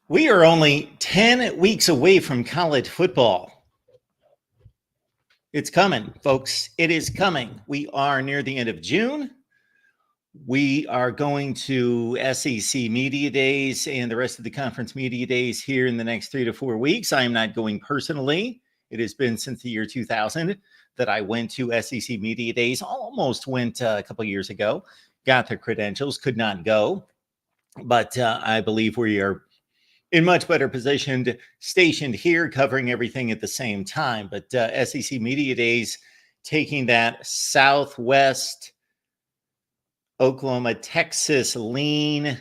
We are only 10 weeks away from college football. It's coming, folks. It is coming. We are near the end of June. We are going to SEC Media Days and the rest of the conference media days here in the next 3 to 4 weeks. I am not going personally. It has been since the year 2000 that I went to SEC Media Days. Almost went a couple years ago. Got the credentials, could not go. But I believe we are in much better positioned, stationed here, covering everything at the same time. But SEC Media Days, taking that Southwest Oklahoma, Texas lean,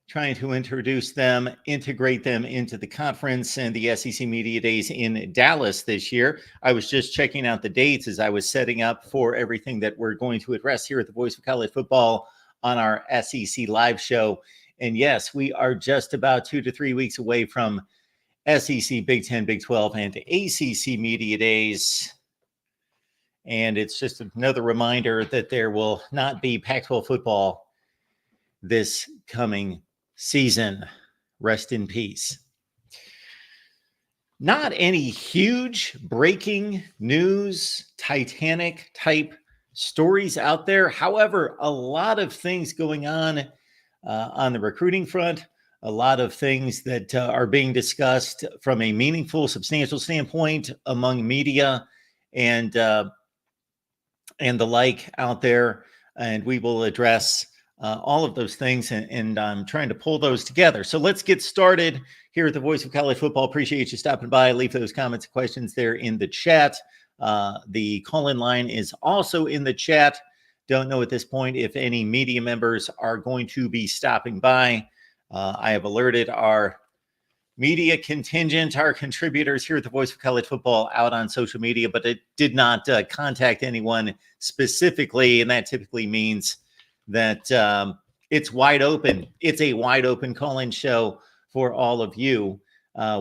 trying to introduce them, integrate them into the conference and the SEC Media Days in Dallas this year. I was just checking out the dates as I was setting up for everything that we're going to address here at the Voice of College Football on our SEC live show. And yes, we are just about 2 to 3 weeks away from SEC, Big 10, Big 12, and ACC Media Days. And it's just another reminder that there will not be Pac-12 football this coming season. Rest in peace. Not any huge breaking news, Titanic type stories out there. However, a lot of things going on the recruiting front, a lot of things that are being discussed from a meaningful, substantial standpoint among media and the like out there. And we will address all of those things, and I'm trying to pull those together. So let's get started here at the Voice of College Football. Appreciate you stopping by. Leave those comments and questions there in the chat. The call-in line is also in the chat. Don't know at this point if any media members are going to be stopping by. I have alerted our media contingent, our contributors here at the Voice of College Football out on social media, but it did not contact anyone specifically, and that typically means that it's wide open. It's a wide open call-in show for all of you.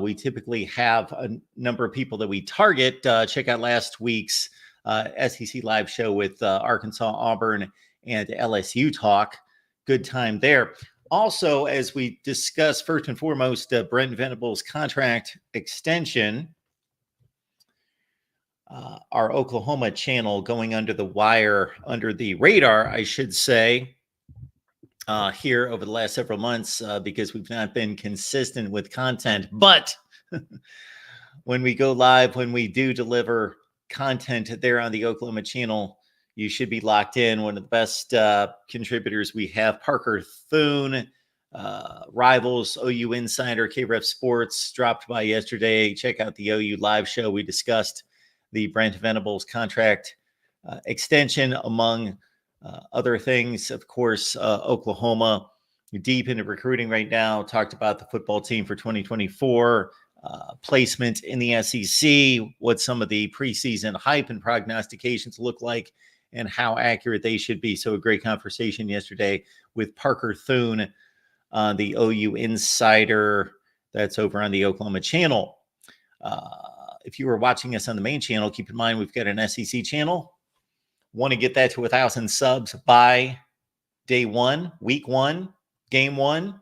We typically have a number of people that we target. Check out last week's SEC live show with Arkansas, Auburn, and LSU talk. Good time there. Also, as we discuss, first and foremost, Brent Venables' contract extension, our Oklahoma channel going under the wire, under the radar, I should say, here over the last several months because we've not been consistent with content. But when we go live, when we do deliver content there on the Oklahoma channel, you should be locked in. One of the best contributors we have, Parker Thune, Rivals, OU Insider, KREF Sports, dropped by yesterday. Check out the OU live show. We discussed the Brent Venables contract extension, among other things. Of course, Oklahoma, deep into recruiting right now. Talked about the football team for 2024. Placement in the SEC, what some of the preseason hype and prognostications look like, and how accurate they should be. So a great conversation yesterday with Parker Thune, the OU Insider. That's over on the Oklahoma channel. If you were watching us on the main channel, keep in mind we've got an SEC channel. Want to get that to 1,000 subs by day one, week one, game one.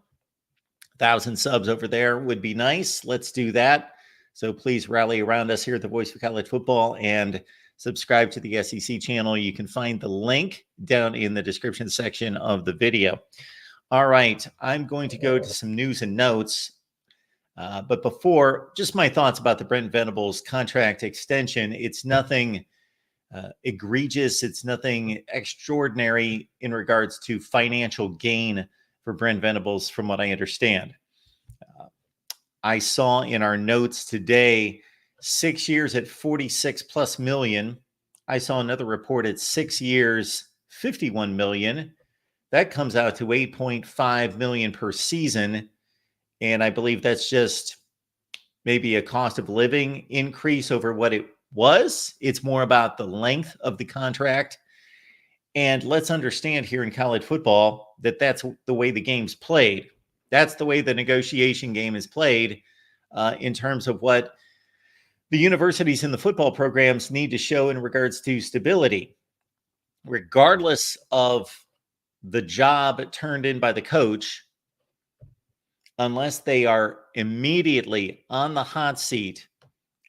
1,000 subs over there would be nice. Let's do that. So please rally around us here at the Voice of College Football and subscribe to the SEC channel. You can find the link down in the description section of the video. All right, I'm going to go to some news and notes. But before, just my thoughts about the Brent Venables contract extension. It's nothing egregious. It's nothing extraordinary in regards to financial gain for Brent Venables, from what I understand. I saw in our notes today, 6 years at 46 plus million. I saw another report at 6 years, 51 million. That comes out to 8.5 million per season. And I believe that's just maybe a cost of living increase over what it was. It's more about the length of the contract. And let's understand here in college football that that's the way the game's played. That's the way the negotiation game is played in terms of what the universities and the football programs need to show in regards to stability. Regardless of the job turned in by the coach, unless they are immediately on the hot seat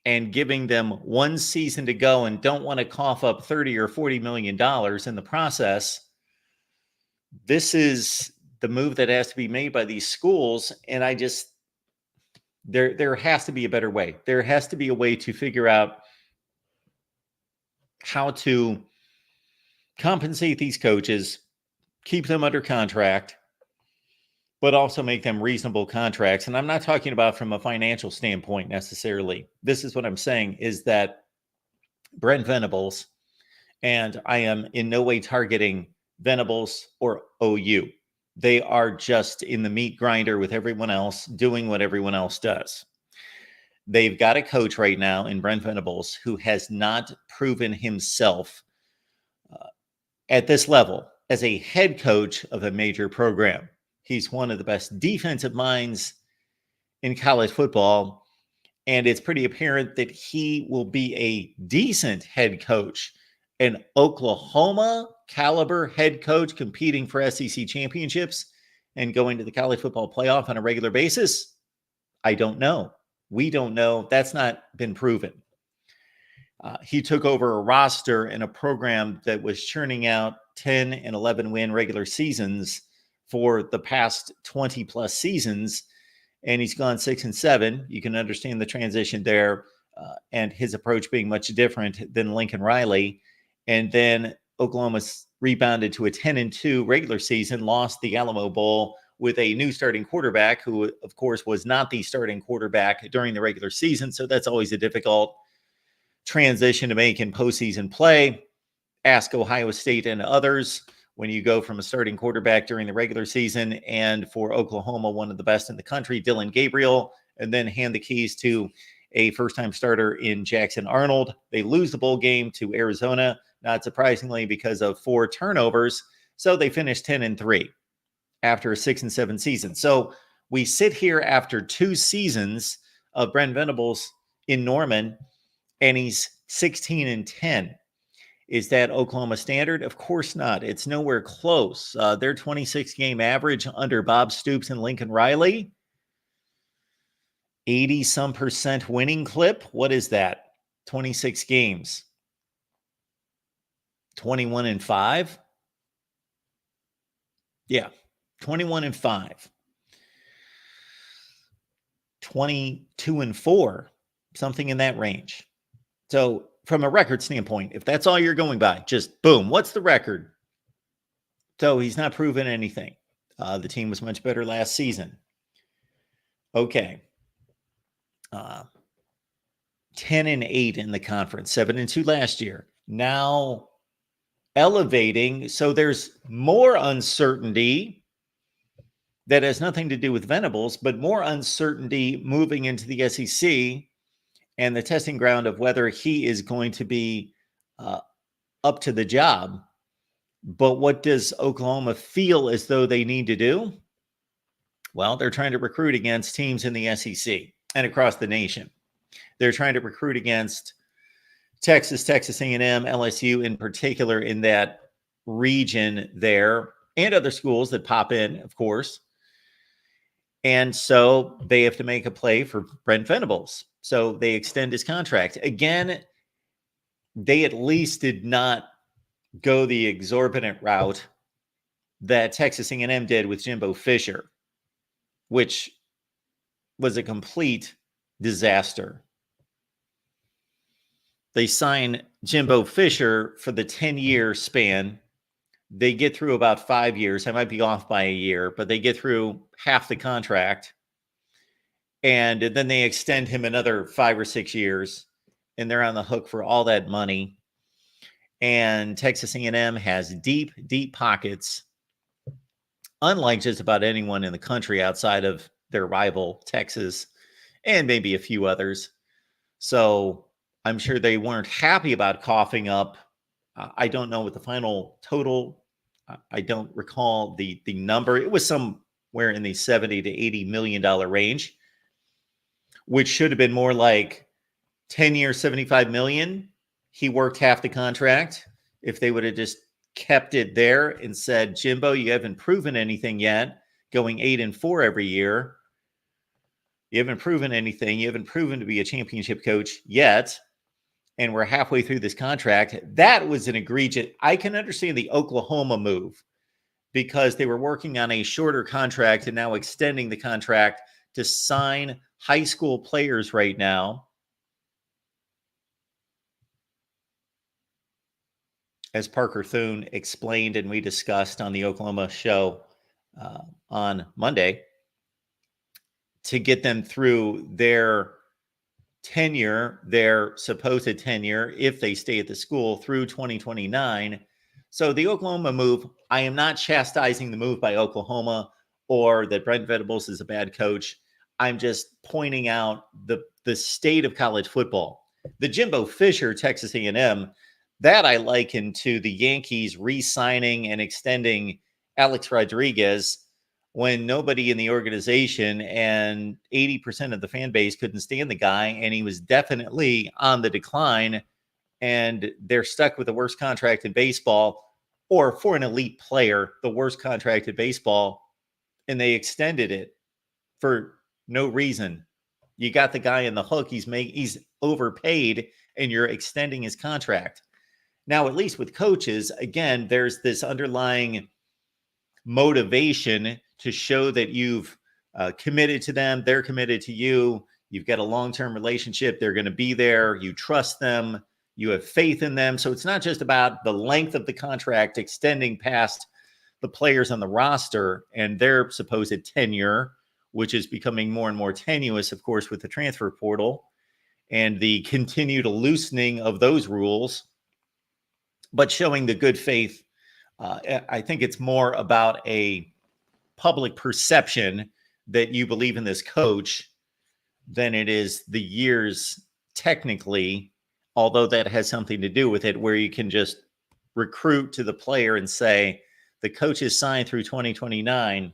and giving them one season to go and don't want to cough up 30 or 40 million dollars in the process, this is the move that has to be made by these schools. And there has to be a better way. There has to be a way to figure out how to compensate these coaches, keep them under contract, but also make them reasonable contracts. And I'm not talking about from a financial standpoint necessarily. This is what I'm saying is that Brent Venables, and I am in no way targeting Venables or OU. They are just in the meat grinder with everyone else, doing what everyone else does. They've got a coach right now in Brent Venables who has not proven himself at this level as a head coach of a major program. He's one of the best defensive minds in college football, and it's pretty apparent that he will be a decent head coach, an Oklahoma caliber head coach competing for SEC championships and going to the college football playoff on a regular basis. I don't know. We don't know. That's not been proven. He took over a roster and a program that was churning out 10 and 11 win regular seasons for the past 20 plus seasons, and he's gone 6-7. You can understand the transition there, and his approach being much different than Lincoln Riley. And then Oklahoma's rebounded to a 10-2 regular season, lost the Alamo Bowl with a new starting quarterback who, of course, was not the starting quarterback during the regular season. So that's always a difficult transition to make in postseason play. Ask Ohio State and others when you go from a starting quarterback during the regular season and for Oklahoma, one of the best in the country, Dylan Gabriel, and then hand the keys to a first-time starter in Jackson Arnold. They lose the bowl game to Arizona, not surprisingly because of 4 turnovers. So they finished 10-3 after a 6-7 season. So we sit here after 2 seasons of Brent Venables in Norman, and he's 16-10. Is that Oklahoma standard? Of course not. It's nowhere close. Their 26-game average under Bob Stoops and Lincoln Riley, 80-some% winning clip. What is that? 26 games. 21-5? Yeah, 21-5. 22-4, something in that range. So from a record standpoint, if that's all you're going by, just boom, what's the record? So he's not proven anything. The team was much better last season. Okay. 10-8 in the conference, 7-2 last year. Now elevating. So there's more uncertainty that has nothing to do with Venables, but more uncertainty moving into the SEC and the testing ground of whether he is going to be up to the job. But what does Oklahoma feel as though they need to do? Well, they're trying to recruit against teams in the SEC and across the nation. They're trying to recruit against Texas, Texas A&M, LSU in particular in that region there, and other schools that pop in, of course. And so they have to make a play for Brent Venables. So they extend his contract. Again, they at least did not go the exorbitant route that Texas A&M did with Jimbo Fisher, which was a complete disaster. They sign Jimbo Fisher for the 10-year span. They get through about 5 years. I might be off by a year, but they get through half the contract. And then they extend him another 5 or 6 years, and they're on the hook for all that money. And Texas A&M has deep, deep pockets, unlike just about anyone in the country outside of their rival, Texas, and maybe a few others. So I'm sure they weren't happy about coughing up. I don't know what the final total. I don't recall the number. It was somewhere in the $70 to $80 million range, which should have been more like 10 years, $75 million. He worked half the contract. If they would have just kept it there and said, Jimbo, you haven't proven anything yet, going 8-4 every year, You haven't proven anything. You haven't proven to be a championship coach yet. And we're halfway through this contract. That was an egregious. I can understand the Oklahoma move because they were working on a shorter contract and now extending the contract to sign high school players right now. As Parker Thune explained and we discussed on the Oklahoma show on Monday, to get them through their tenure, their supposed tenure, if they stay at the school through 2029. So the Oklahoma move, I am not chastising the move by Oklahoma or that Brent Venables is a bad coach. I'm just pointing out the state of college football. The Jimbo Fisher, Texas A&M, that I liken to the Yankees re-signing and extending Alex Rodriguez when nobody in the organization and 80% of the fan base couldn't stand the guy, and he was definitely on the decline, and they're stuck with the worst contract in baseball, or for an elite player, the worst contract in baseball, and they extended it for no reason. You got the guy in the hook. He's overpaid, and you're extending his contract. Now, at least with coaches, again, there's this underlying motivation to show that you've committed to them. They're committed to you. You've got a long-term relationship. They're going to be there. You trust them. You have faith in them. So it's not just about the length of the contract extending past the players on the roster and their supposed tenure, which is becoming more and more tenuous, of course, with the transfer portal and the continued loosening of those rules, but showing the good faith. I think it's more about a public perception that you believe in this coach than it is the years technically, although that has something to do with it, where you can just recruit to the player and say, the coach is signed through 2029.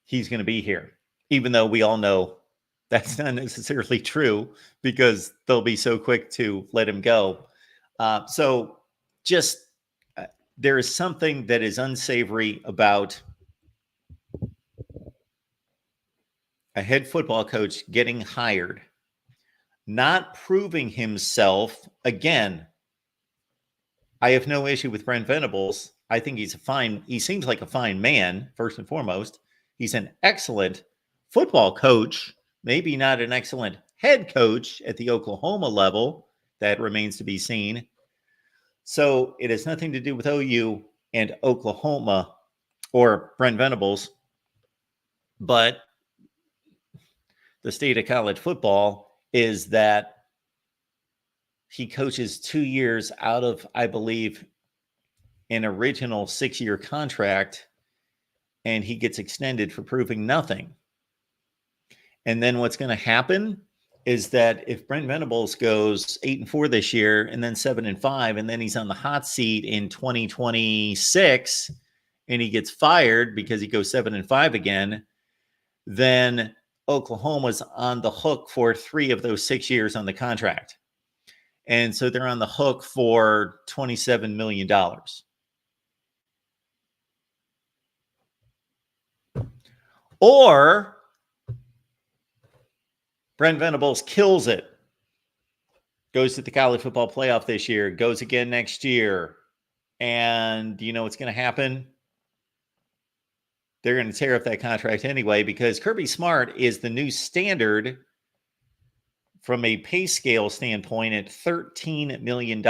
He's going to be here, even though we all know that's not necessarily true because they'll be so quick to let him go. So just there is something that is unsavory about a head football coach getting hired, not proving himself. Again, I have no issue with Brent Venables. I think he seems like a fine man, first and foremost. He's an excellent football coach, maybe not an excellent head coach at the Oklahoma level. That remains to be seen. So it has nothing to do with OU and Oklahoma or Brent Venables, but the state of college football is that he coaches 2 years out of, I believe, an original 6-year contract, and he gets extended for proving nothing. And then what's going to happen is that if Brent Venables goes 8-4 this year and then 7-5, and then he's on the hot seat in 2026 and he gets fired because he goes 7-5 again, then Oklahoma's on the hook for 3 of those 6 years on the contract. And so they're on the hook for $27 million. Or Brent Venables kills it, goes to the college football playoff this year, goes again next year. And you know what's going to happen? They're going to tear up that contract anyway because Kirby Smart is the new standard from a pay scale standpoint at $13 million.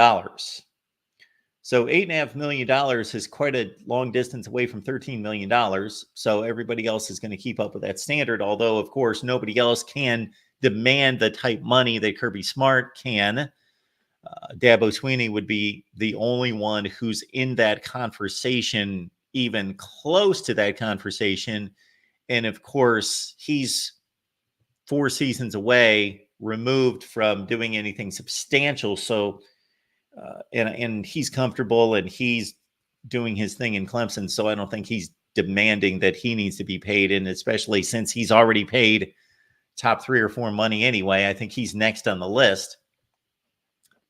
So $8.5 million is quite a long distance away from $13 million. So everybody else is going to keep up with that standard, although, of course, nobody else can demand the type money that Kirby Smart can. Dabo Swinney would be the only one who's in that conversation, even close to that conversation. And of course, he's 4 seasons away, removed from doing anything substantial. So, and he's comfortable and he's doing his thing in Clemson. So I don't think he's demanding that he needs to be paid. And especially since he's already paid top 3 or 4 money anyway, I think he's next on the list.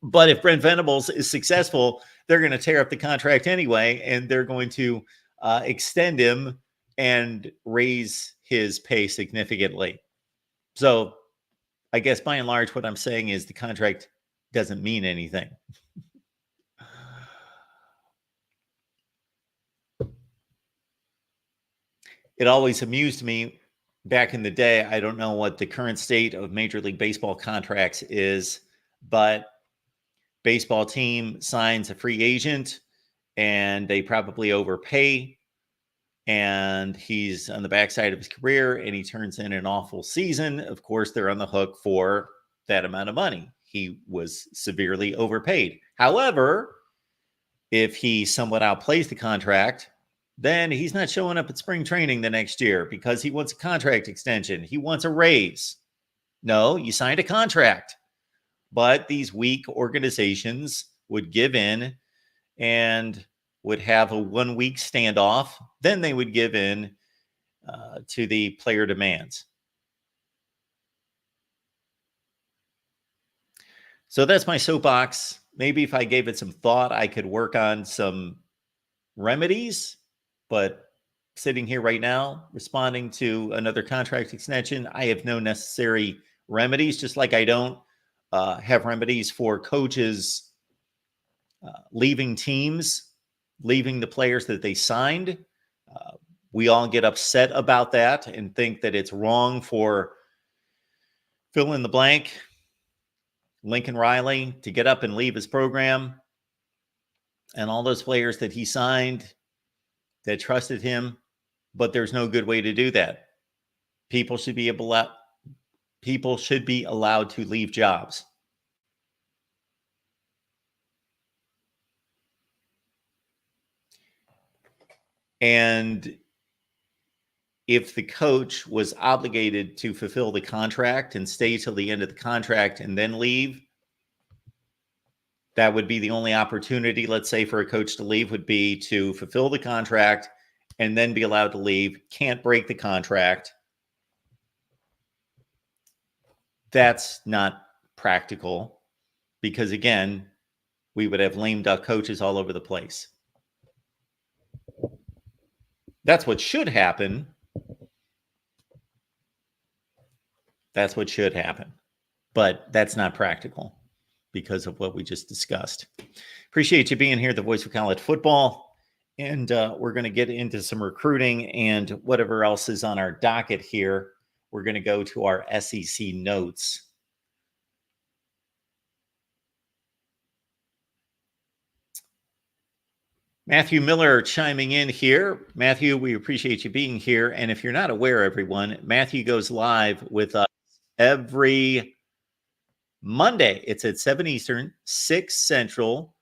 But if Brent Venables is successful, they're going to tear up the contract anyway, and they're going to extend him and raise his pay significantly. So I guess by and large, what I'm saying is the contract doesn't mean anything. It always amused me back in the day. I don't know what the current state of Major League Baseball contracts is, but baseball team signs a free agent and they probably overpay, and he's on the backside of his career and he turns in an awful season. Of course, they're on the hook for that amount of money. He was severely overpaid. However, if he somewhat outplays the contract, then he's not showing up at spring training the next year because he wants a contract extension. He wants a raise. No, you signed a contract. But these weak organizations would give in and would have a 1 week standoff. Then they would give in to the player demands. So that's my soapbox. Maybe if I gave it some thought, I could work on some remedies. But sitting here right now, responding to another contract extension, I have no necessary remedies, just like I don't have remedies for coaches leaving teams, leaving the players that they signed. We all get upset about that and think that it's wrong for fill in the blank, Lincoln Riley, to get up and leave his program, and all those players that he signed that trusted him. But there's no good way to do that. People should be allowed to leave jobs. And if the coach was obligated to fulfill the contract and stay till the end of the contract and then leave, that would be the only opportunity, let's say, for a coach to leave would be to fulfill the contract and then be allowed to leave. Can't break the contract. That's not practical because, again, we would have lame duck coaches all over the place. That's what should happen. That's what should happen. But that's not practical because of what we just discussed. Appreciate you being here, the voice of college football. And we're going to get into some recruiting and whatever else is on our docket here. We're going to go to our SEC notes. Matthew Miller chiming in here. Matthew, we appreciate you being here. And if you're not aware, everyone, Matthew goes live with us every Monday. It's at 7 Eastern, 6 Central.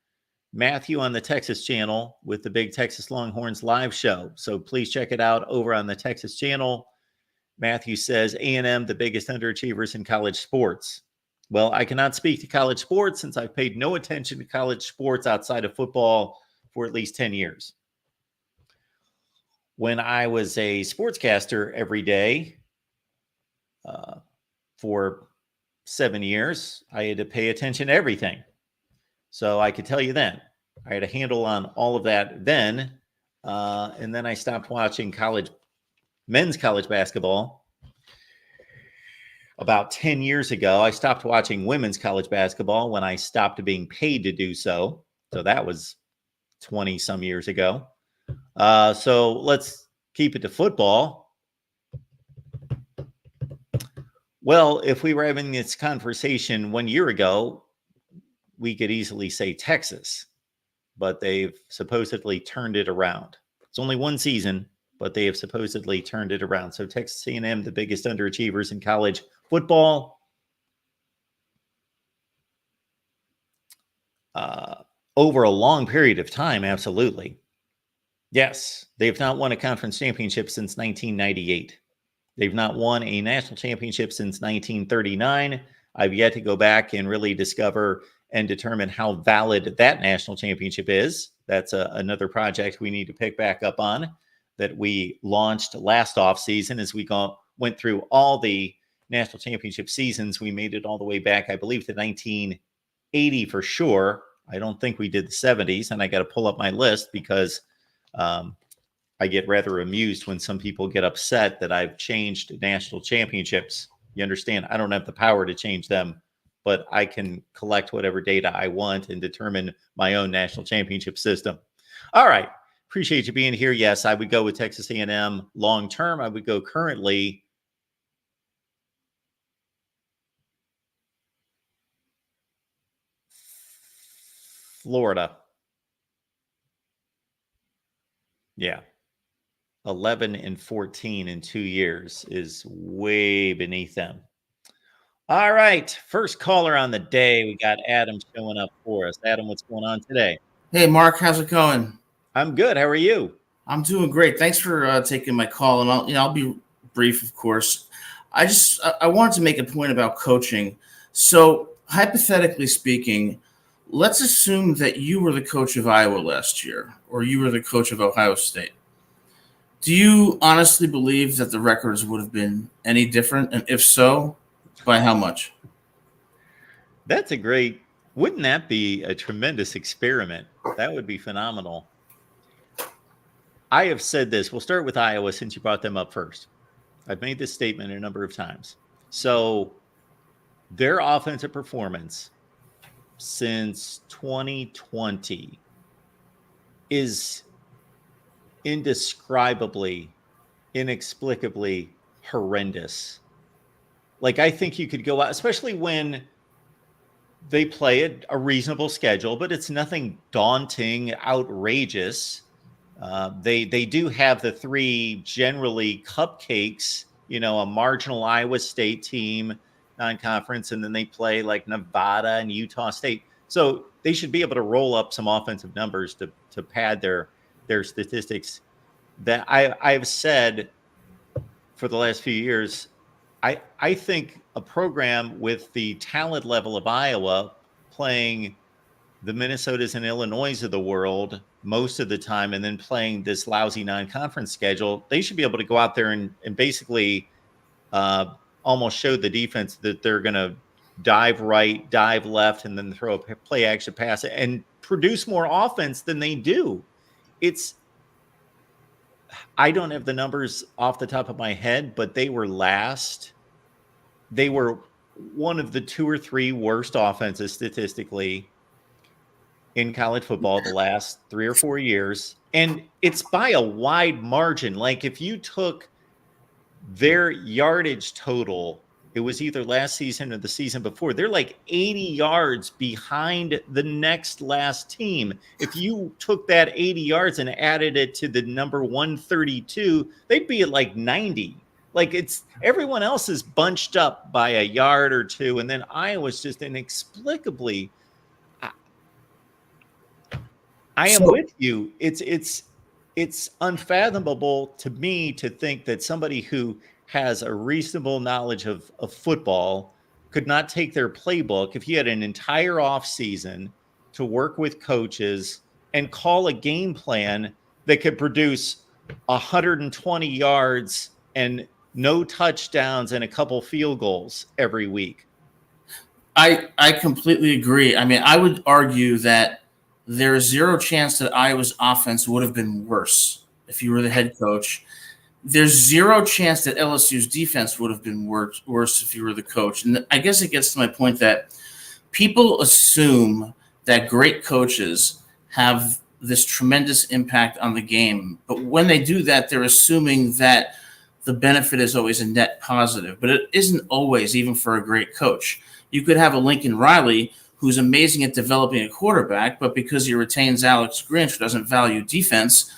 Matthew on the Texas channel with the Big Texas Longhorns live show. So please check it out over on the Texas channel. Matthew says A&M, the biggest underachievers in college sports. Well, I cannot speak to college sports since I've paid no attention to college sports outside of football for at least 10 years. When I was a sportscaster every day for 7 years, I had to pay attention to everything. So I could tell you then. I had a handle on all of that then. And then I stopped watching men's college basketball about 10 years ago. I stopped watching women's college basketball when I stopped being paid to do so. So that was 20 some years ago. So let's keep it to football. Well, if we were having this conversation 1 year ago, we could easily say Texas, but they've supposedly turned it around. It's only one season, but they have supposedly turned it around. So Texas A&M, the biggest underachievers in college football. Over a long period of time, absolutely. Yes, they've not won a conference championship since 1998. They've not won a national championship since 1939. I've yet to go back and really discover and determine how valid that national championship is. That's another project we need to pick back up on that we launched last offseason as we went through all the national championship seasons. We made it all the way back, I believe, to 1980 for sure. I don't think we did the 70s, and I got to pull up my list because I get rather amused when some people get upset that I've changed national championships. You understand? I don't have the power to change them, but I can collect whatever data I want and determine my own national championship system. All right. Appreciate you being here. Yes, I would go with Texas A&M long term. I would go currently. Florida. Yeah. 11-14 in 2 years is way beneath them. All right. First caller on the day. We got Adam showing up for us. Adam, what's going on today? Hey, Mark, how's it going? I'm good. How are you? I'm doing great. Thanks for taking my call, and I'll be brief, of course. I wanted to make a point about coaching. So, hypothetically speaking, let's assume that you were the coach of Iowa last year, or you were the coach of Ohio State. Do you honestly believe that the records would have been any different? And if so, by how much? That's a great, wouldn't that be a tremendous experiment? That would be phenomenal. I have said this. We'll start with Iowa since you brought them up first. I've made this statement a number of times. So their offensive performance since 2020 is indescribably, inexplicably horrendous. Like, I think you could go out, especially when they play a reasonable schedule, but it's nothing daunting, outrageous. They do have the three generally cupcakes, a marginal Iowa State team, non-conference, and then they play like Nevada and Utah State. So they should be able to roll up some offensive numbers to pad their statistics. That I've said for the last few years, I think a program with the talent level of Iowa playing the Minnesotas and Illinois of the world most of the time, and then playing this lousy non-conference schedule, they should be able to go out there and basically almost show the defense that they're going to dive right, dive left, and then throw a play action pass and produce more offense than they do. I don't have the numbers off the top of my head, but they were last. They were one of the 2 or 3 worst offenses statistically in college football the last 3 or 4 years. And it's by a wide margin. Like, if you took their yardage total, it was either last season or the season before, they're like 80 yards behind the next last team. If you took that 80 yards and added it to the number 132, they'd be at like 90. Like, it's everyone else is bunched up by a yard or two, and then Iowa's just inexplicably. I am with you. It's unfathomable to me to think that somebody who has a reasonable knowledge of football could not take their playbook if you had an entire off season to work with coaches and call a game plan that could produce 120 yards and no touchdowns and a couple field goals every week. I completely agree. I mean, I would argue that there is zero chance that Iowa's offense would have been worse if you were the head coach. There's zero chance that LSU's defense would have been worse if you were the coach. And I guess it gets to my point that people assume that great coaches have this tremendous impact on the game. But when they do that, they're assuming that the benefit is always a net positive. But it isn't always, even for a great coach. You could have a Lincoln Riley who's amazing at developing a quarterback, but because he retains Alex Grinch, who doesn't value defense,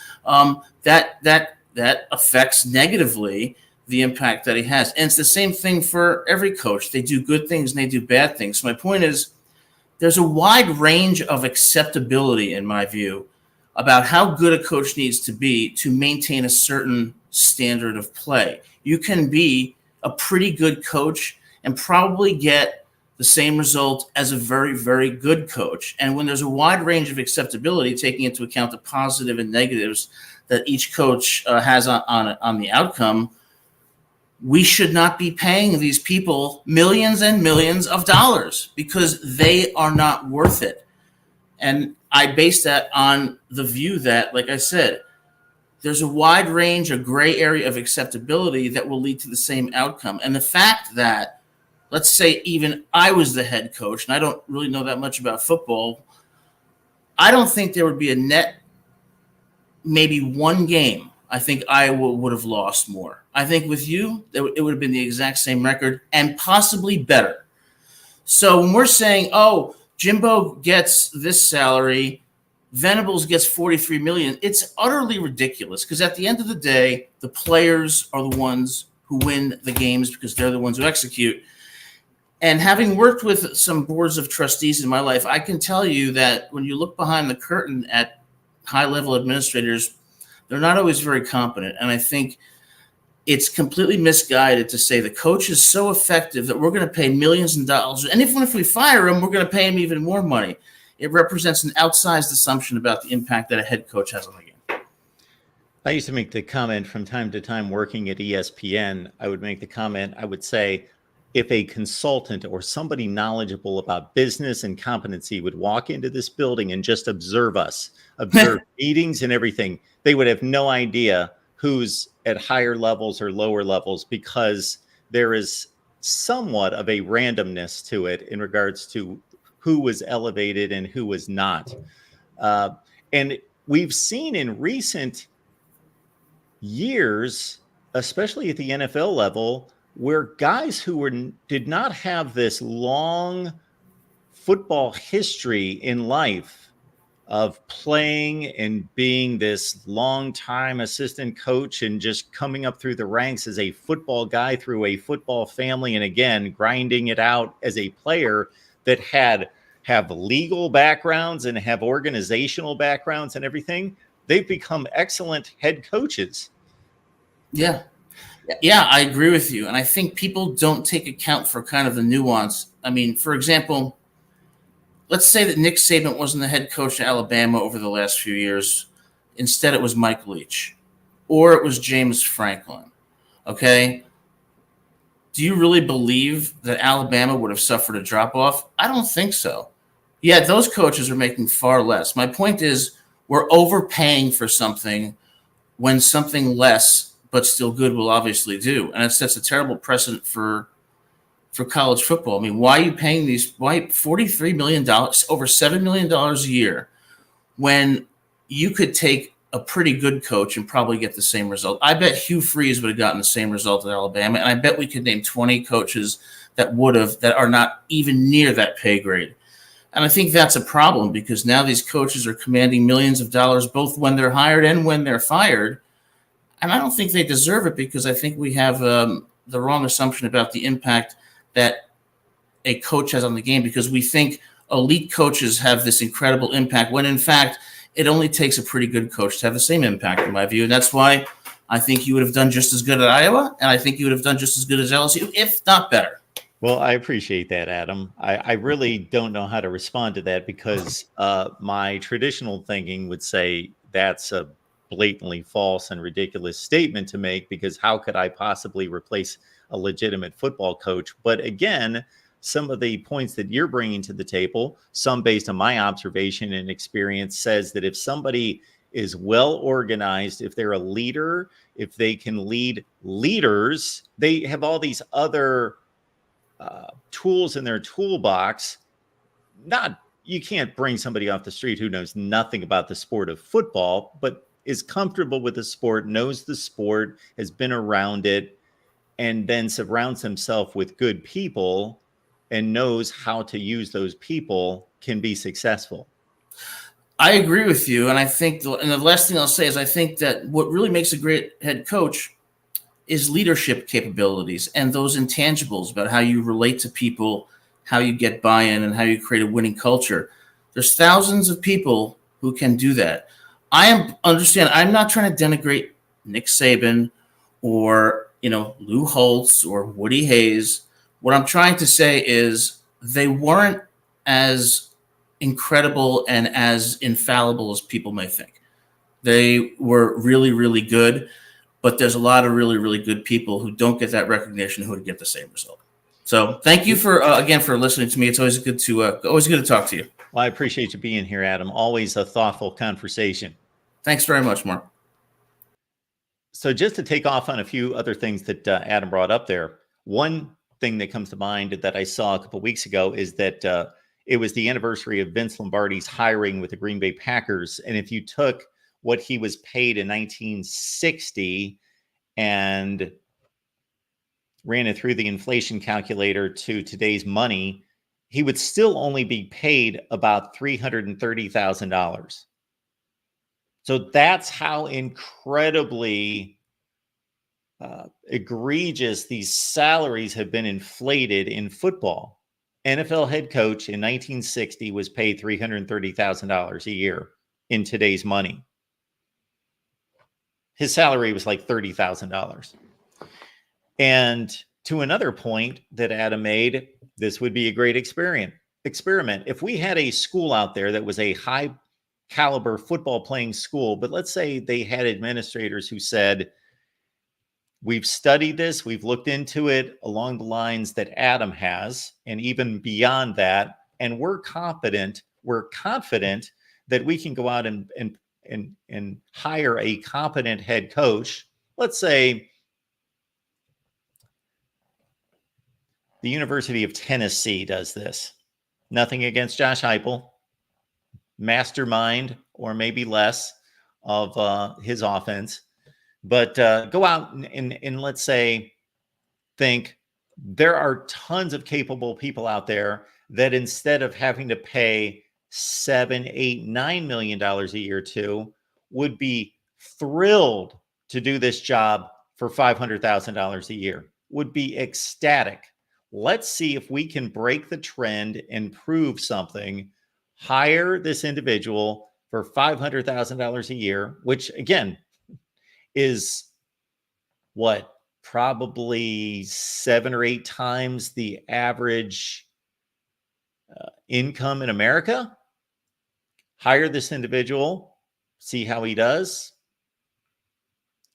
that affects negatively the impact that he has. And it's the same thing for every coach. They do good things and they do bad things. So my point is, there's a wide range of acceptability, in my view, about how good a coach needs to be to maintain a certain standard of play. You can be a pretty good coach and probably get the same result as a very, very good coach. And when there's a wide range of acceptability, taking into account the positive and negatives that each coach has on the outcome, we should not be paying these people millions and millions of dollars because they are not worth it. And I base that on the view that, like I said, there's a wide range, a gray area of acceptability that will lead to the same outcome. And the fact that, let's say even I was the head coach, and I don't really know that much about football, I don't think there would be a net, maybe one game. I think Iowa would have lost more. I think with you, it would have been the exact same record and possibly better. So when we're saying, oh, Jimbo gets this salary, Venables gets $43 million, it's utterly ridiculous because at the end of the day, the players are the ones who win the games because they're the ones who execute. And having worked with some boards of trustees in my life, I can tell you that when you look behind the curtain at high-level administrators, they're not always very competent. And I think it's completely misguided to say the coach is so effective that we're going to pay millions of dollars. And even if we fire him, we're going to pay him even more money. It represents an outsized assumption about the impact that a head coach has on the game. I used to make the comment from time to time working at ESPN. I would make the comment, I would say, if a consultant or somebody knowledgeable about business and competency would walk into this building and just observe us, observe meetings and everything, they would have no idea who's at higher levels or lower levels because there is somewhat of a randomness to it in regards to who was elevated and who was not. And we've seen in recent years, especially at the NFL level, where guys who did not have this long football history in life of playing and being this long-time assistant coach and just coming up through the ranks as a football guy through a football family, and again, grinding it out as a player that have legal backgrounds and have organizational backgrounds and everything, they've become excellent head coaches. Yeah. Yeah, I agree with you. And I think people don't take account for kind of the nuance. I mean, for example, let's say that Nick Saban wasn't the head coach at Alabama over the last few years. Instead, it was Mike Leach or it was James Franklin. Okay. Do you really believe that Alabama would have suffered a drop-off? I don't think so. Yeah, those coaches are making far less. My point is we're overpaying for something when something less but still good will obviously do. And it sets a terrible precedent for college football. I mean, why are you paying why $43 million, over $7 million a year, when you could take a pretty good coach and probably get the same result? I bet Hugh Freeze would have gotten the same result at Alabama. And I bet we could name 20 coaches that are not even near that pay grade. And I think that's a problem because now these coaches are commanding millions of dollars, both when they're hired and when they're fired. And I don't think they deserve it because I think we have the wrong assumption about the impact that a coach has on the game, because we think elite coaches have this incredible impact when in fact it only takes a pretty good coach to have the same impact, in my view. And that's why I think you would have done just as good at Iowa, and I think you would have done just as good as LSU, if not better. Well, I appreciate that, Adam. I really don't know how to respond to that because my traditional thinking would say that's a blatantly false and ridiculous statement to make, because how could I possibly replace a legitimate football coach? But again, some of the points that you're bringing to the table, some based on my observation and experience, says that if somebody is well organized, if they're a leader, if they can lead leaders, they have all these other tools in their toolbox. You can't bring somebody off the street who knows nothing about the sport of football, but is comfortable with the sport, knows the sport, has been around it, and then surrounds himself with good people and knows how to use those people, can be successful. I agree with you. And I think, and the last thing I'll say is I think that what really makes a great head coach is leadership capabilities and those intangibles about how you relate to people, how you get buy-in, and how you create a winning culture. There's thousands of people who can do that. I'm not trying to denigrate Nick Saban or, Lou Holtz or Woody Hayes. What I'm trying to say is they weren't as incredible and as infallible as people may think. They were really, really good, but there's a lot of really, really good people who don't get that recognition who would get the same result. So thank you for listening to me. It's always good to talk to you. Well, I appreciate you being here, Adam. Always a thoughtful conversation. Thanks very much, Mark. So just to take off on a few other things that Adam brought up there, one thing that comes to mind that I saw a couple weeks ago is that it was the anniversary of Vince Lombardi's hiring with the Green Bay Packers. And if you took what he was paid in 1960 and ran it through the inflation calculator to today's money, he would still only be paid about $330,000. So that's how incredibly egregious these salaries have been inflated in football. NFL head coach in 1960 was paid $330,000 a year in today's money. His salary was like $30,000. And to another point that Adam made, this would be a great experiment. If we had a school out there that was a high caliber football playing school, but let's say they had administrators who said, we've studied this, we've looked into it along the lines that Adam has, and even beyond that, and we're confident that we can go out and hire a competent head coach. Let's say the University of Tennessee does this. Nothing against Josh Heupel, mastermind or maybe less of his offense. But go out and let's say think there are tons of capable people out there that instead of having to pay $7, $8, $9 million a year to, would be thrilled to do this job for $500,000 a year, would be ecstatic. Let's see if we can break the trend and prove something. Hire this individual for $500,000 a year, which again is what, probably 7 or 8 times the average income in America. Hire this individual, see how he does,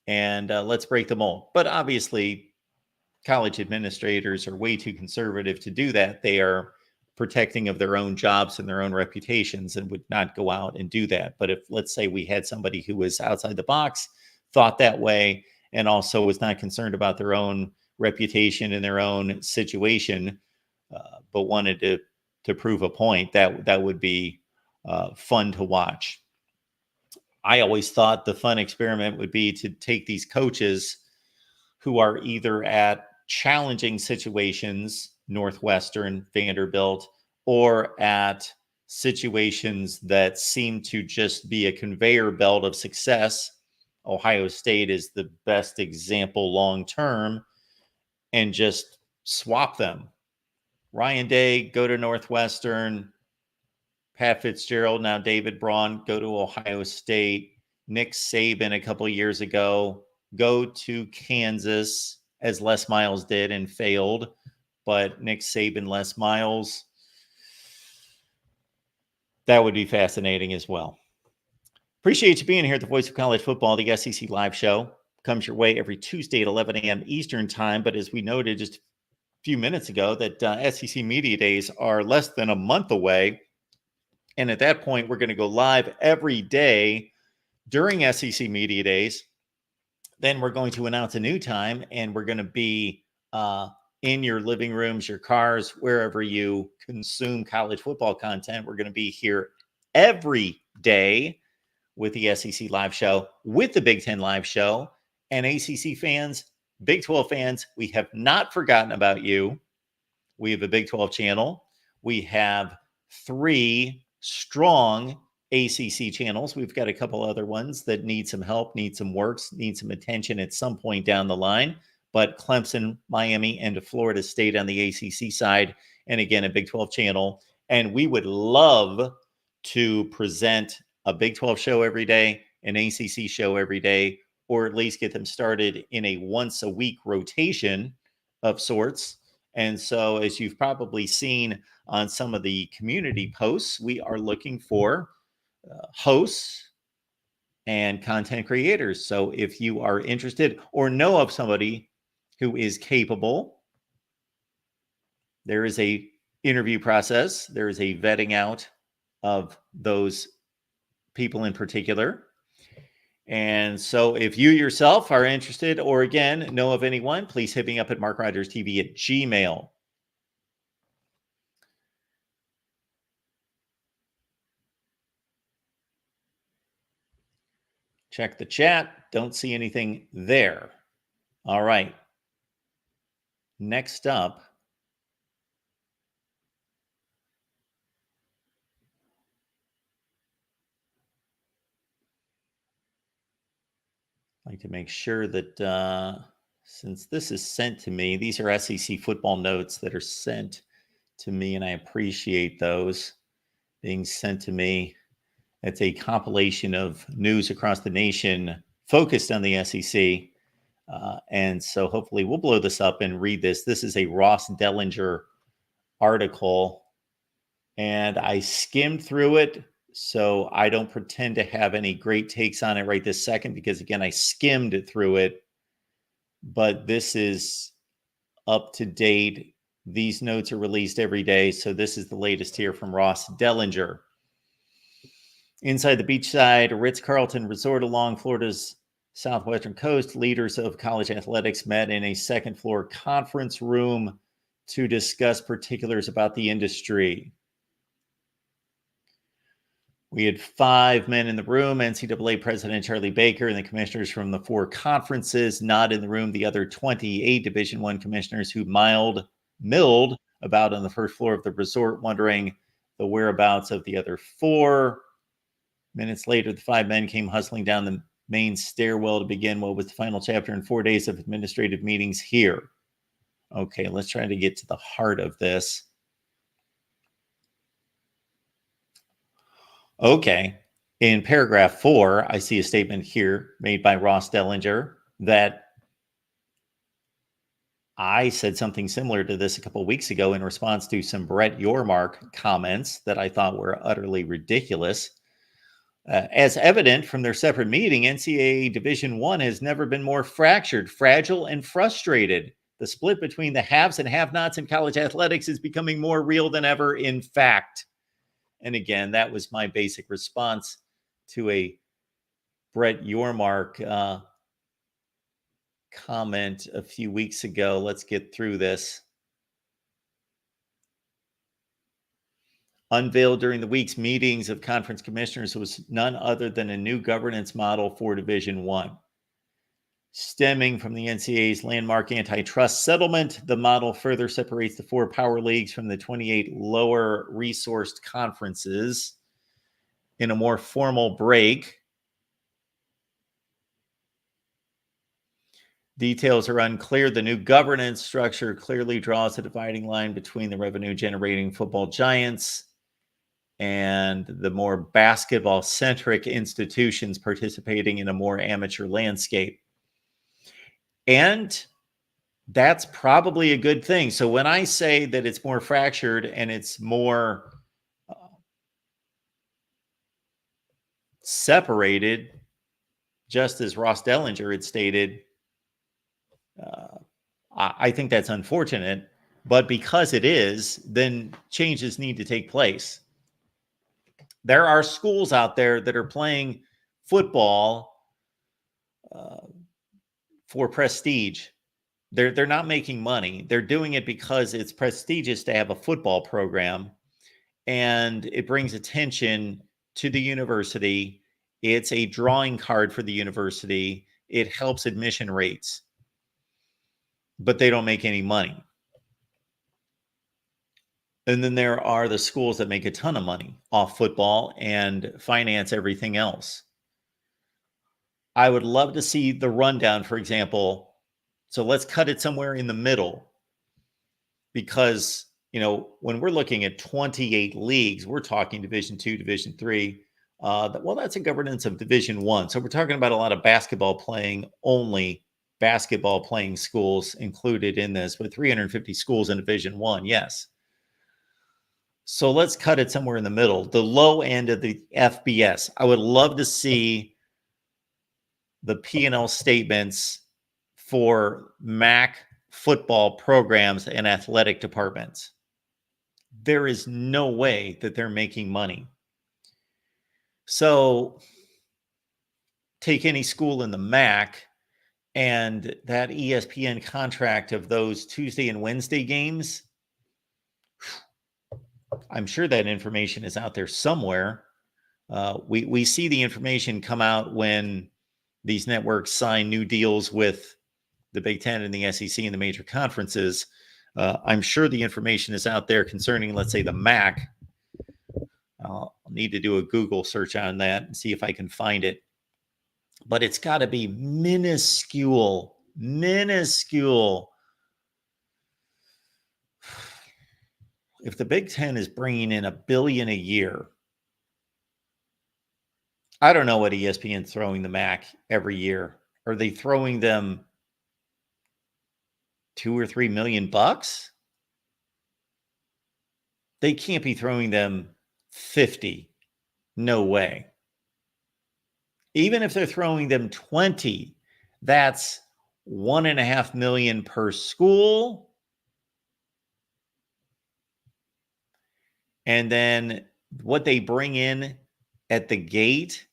and let's break the mold. But obviously, college administrators are way too conservative to do that. They are protecting of their own jobs and their own reputations and would not go out and do that. But if, let's say, we had somebody who was outside the box, thought that way, and also was not concerned about their own reputation and their own situation, but wanted to prove a point, that would be fun to watch. I always thought the fun experiment would be to take these coaches who are either at challenging situations, Northwestern, Vanderbilt, or at situations that seem to just be a conveyor belt of success. Ohio State is the best example long term, and just swap them. Ryan Day, go to Northwestern. Pat Fitzgerald, now David Braun, go to Ohio State. Nick Saban a couple of years ago, go to Kansas, as Les Miles did and failed. But Nick Saban, Les Miles, that would be fascinating as well. Appreciate you being here at the Voice of College Football. The SEC Live Show comes your way every Tuesday at 11 a.m. Eastern Time. But as we noted just a few minutes ago, that SEC Media Days are less than a month away. And at that point, we're going to go live every day during SEC Media Days. Then we're going to announce a new time, and we're going to be in your living rooms, your cars, wherever you consume college football content. We're going to be here every day with the SEC Live Show, with the Big Ten Live Show. And ACC fans, Big 12 fans, we have not forgotten about you. We have a Big 12 channel. We have 3 strong ACC channels. We've got a couple other ones that need some help, need some works, need some attention at some point down the line. But Clemson, Miami, and Florida State on the ACC side, and again, a Big 12 channel. And we would love to present a Big 12 show every day, an ACC show every day, or at least get them started in a once-a-week rotation of sorts. And so, as you've probably seen on some of the community posts, we are looking for hosts and content creators. So if you are interested or know of somebody who is capable, there is a interview process. There is a vetting out of those people in particular. And so if you yourself are interested or again know of anyone, please hit me up at MarkRogersTV at Gmail. Check the chat. Don't see anything there. All right. Next up, I'd like to make sure that since this is sent to me, these are SEC football notes that are sent to me, and I appreciate those being sent to me. It's a compilation of news across the nation focused on the SEC. And so hopefully we'll blow this up and read this. This is a Ross Dellinger article, and I skimmed through it. So I don't pretend to have any great takes on it right this second, because again, I skimmed through it, but this is up to date. These notes are released every day. So this is the latest here from Ross Dellinger. Inside the beachside Ritz-Carlton resort along Florida's southwestern coast, leaders of college athletics met in a second floor conference room to discuss particulars about the industry. We had 5 men in the room: NCAA President Charlie Baker and the commissioners from the 4 conferences. Not in the room the other 28 Division I commissioners who milled about on the first floor of the resort, wondering the whereabouts of the other 4. Minutes later, the 5 men came hustling down the main stairwell to begin what was the final chapter in 4 days of administrative meetings here. Okay, let's try to get to the heart of this. Okay, in paragraph 4, I see a statement here made by Ross Dellinger that I said something similar to this a couple of weeks ago in response to some Brett Yormark comments that I thought were utterly ridiculous. As evident from their separate meeting, NCAA Division I has never been more fractured, fragile, and frustrated. The split between the haves and have-nots in college athletics is becoming more real than ever, in fact. And again, that was my basic response to a Brett Yormark comment a few weeks ago. Let's get through this. Unveiled during the week's meetings of conference commissioners was none other than a new governance model for Division I. Stemming from the NCAA's landmark antitrust settlement, the model further separates the 4 power leagues from the 28 lower resourced conferences. In a more formal break, details are unclear. The new governance structure clearly draws a dividing line between the revenue-generating football giants and the more basketball-centric institutions participating in a more amateur landscape. And that's probably a good thing. So when I say that it's more fractured and it's more separated, just as Ross Dellinger had stated, I think that's unfortunate. But because it is, then changes need to take place. There are schools out there that are playing football for prestige. They're not making money. They're doing it because it's prestigious to have a football program, and it brings attention to the university. It's a drawing card for the university. It helps admission rates, but they don't make any money. And then there are the schools that make a ton of money off football and finance everything else. I would love to see the rundown, for example. So let's cut it somewhere in the middle, because, when we're looking at 28 leagues, we're talking Division II, Division III. Well, that's a governance of Division I. So we're talking about a lot of basketball playing schools included in this, but 350 schools in Division I, yes. So let's cut it somewhere in the middle, the low end of the FBS. I would love to see the P&L statements for MAC football programs and athletic departments. There is no way that they're making money. So take any school in the MAC, and that ESPN contract of those Tuesday and Wednesday games, I'm sure that information is out there somewhere. We see the information come out when these networks sign new deals with the Big Ten and the SEC and the major conferences. I'm sure the information is out there concerning, let's say, the MAC. I'll need to do a Google search on that and see if I can find it. But it's got to be minuscule. If the Big Ten is bringing in $1 billion a year, I don't know what ESPN's throwing the MAC every year. Are they throwing them $2 or $3 million bucks? They can't be throwing them 50. No way. Even if they're throwing them 20, that's $1.5 million per school. And then what they bring in at the gate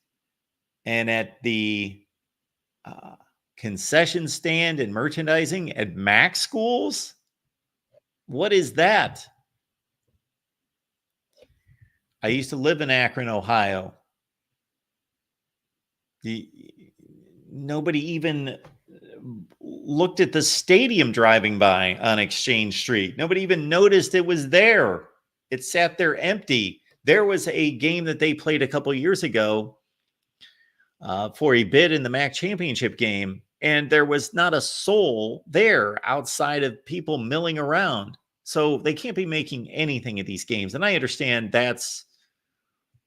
and at the concession stand and merchandising at MAC schools, what is that? I used to live in Akron, Ohio. Nobody even looked at the stadium driving by on Exchange Street. Nobody even noticed it was there. It sat there empty. There was a game that they played a couple years ago for a bid in the MAC championship game, and there was not a soul there outside of people milling around. So they can't be making anything at these games. And I understand that's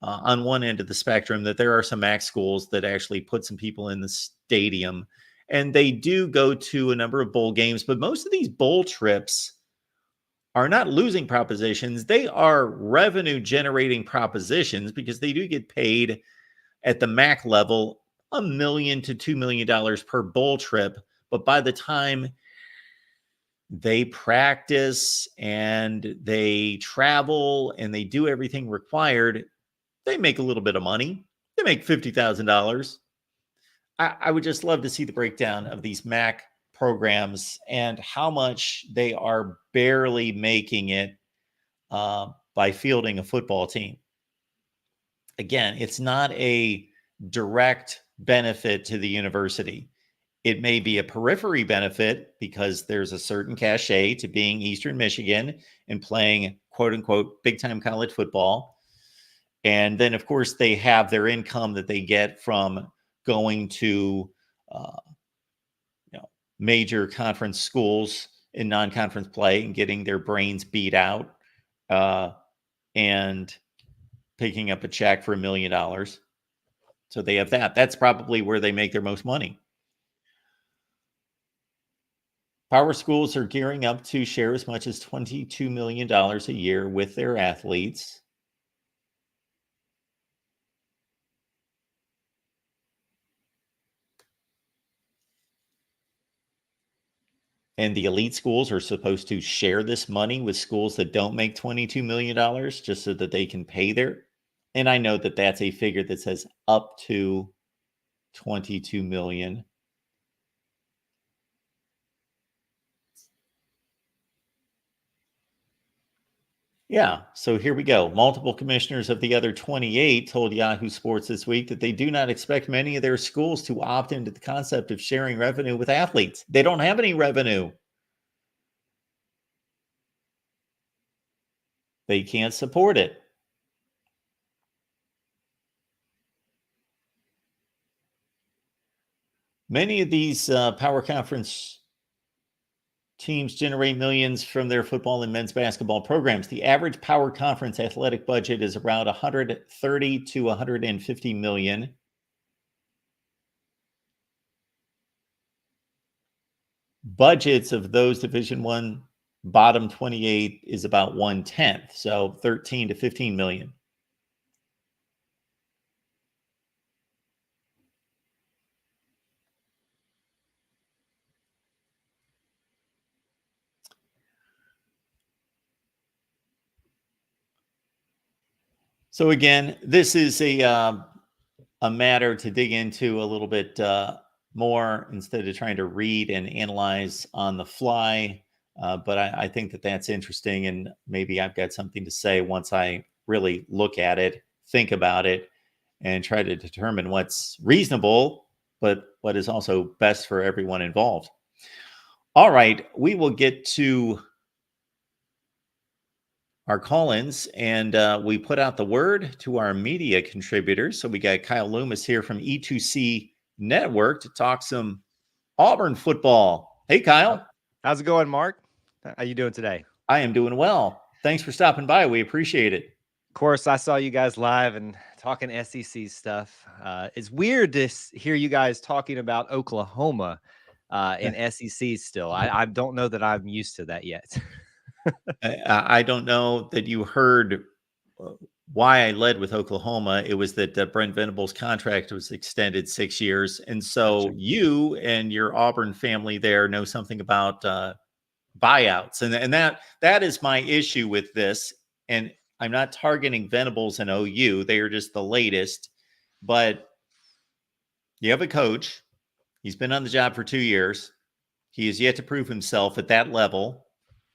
on one end of the spectrum, that there are some MAC schools that actually put some people in the stadium, and they do go to a number of bowl games, but most of these bowl trips are not losing propositions. They are revenue generating propositions because they do get paid at the MAC level $1 million to $2 million per bowl trip. But by the time they practice and they travel and they do everything required, they make a little bit of money. They make $50,000. I would just love to see the breakdown of these MAC programs and how much they are barely making it by fielding a football team. Again, it's not a direct benefit to the university. It may be a periphery benefit because there's a certain cachet to being Eastern Michigan and playing quote unquote big time college football. And then, of course, they have their income that they get from going to major conference schools in non-conference play and getting their brains beat out and picking up a check for $1 million. So they have that. That's probably where they make their most money. Power schools are gearing up to share as much as $22 million a year with their athletes. And the elite schools are supposed to share this money with schools that don't make $22 million just so that they can pay their. And I know that that's a figure that says up to $22 million. Yeah, so here we go. Multiple commissioners of the other 28 told Yahoo Sports this week that they do not expect many of their schools to opt into the concept of sharing revenue with athletes. They don't have any revenue. They can't support it. Many of these power conference teams generate millions from their football and men's basketball programs. The average power conference athletic budget is around 130 to 150 million. Budgets of those Division One bottom 28 is about 1/10, so 13 to 15 million. So again, this is a a matter to dig into a little bit more instead of trying to read and analyze on the fly. But I think that that's interesting, and maybe I've got something to say once I really look at it, think about it, and try to determine what's reasonable, but what is also best for everyone involved. All right, we will get to our call-ins, and we put out the word to our media contributors. So we got Kyle Loomis here from E2C Network to talk some Auburn football. Hey, Kyle. How's it going, Mark? How you doing today? I am doing well. Thanks for stopping by. We appreciate it. Of course, I saw you guys live and talking SEC stuff. It's weird to hear you guys talking about Oklahoma in SEC still. I don't know that I'm used to that yet. I don't know that you heard why I led with Oklahoma. It was that Brent Venables' contract was extended 6 years. And so Gotcha. You and your Auburn family there know something about buyouts. And that is my issue with this. And I'm not targeting Venables and OU. They are just the latest. But you have a coach. He's been on the job for 2 years. He has yet to prove himself at that level.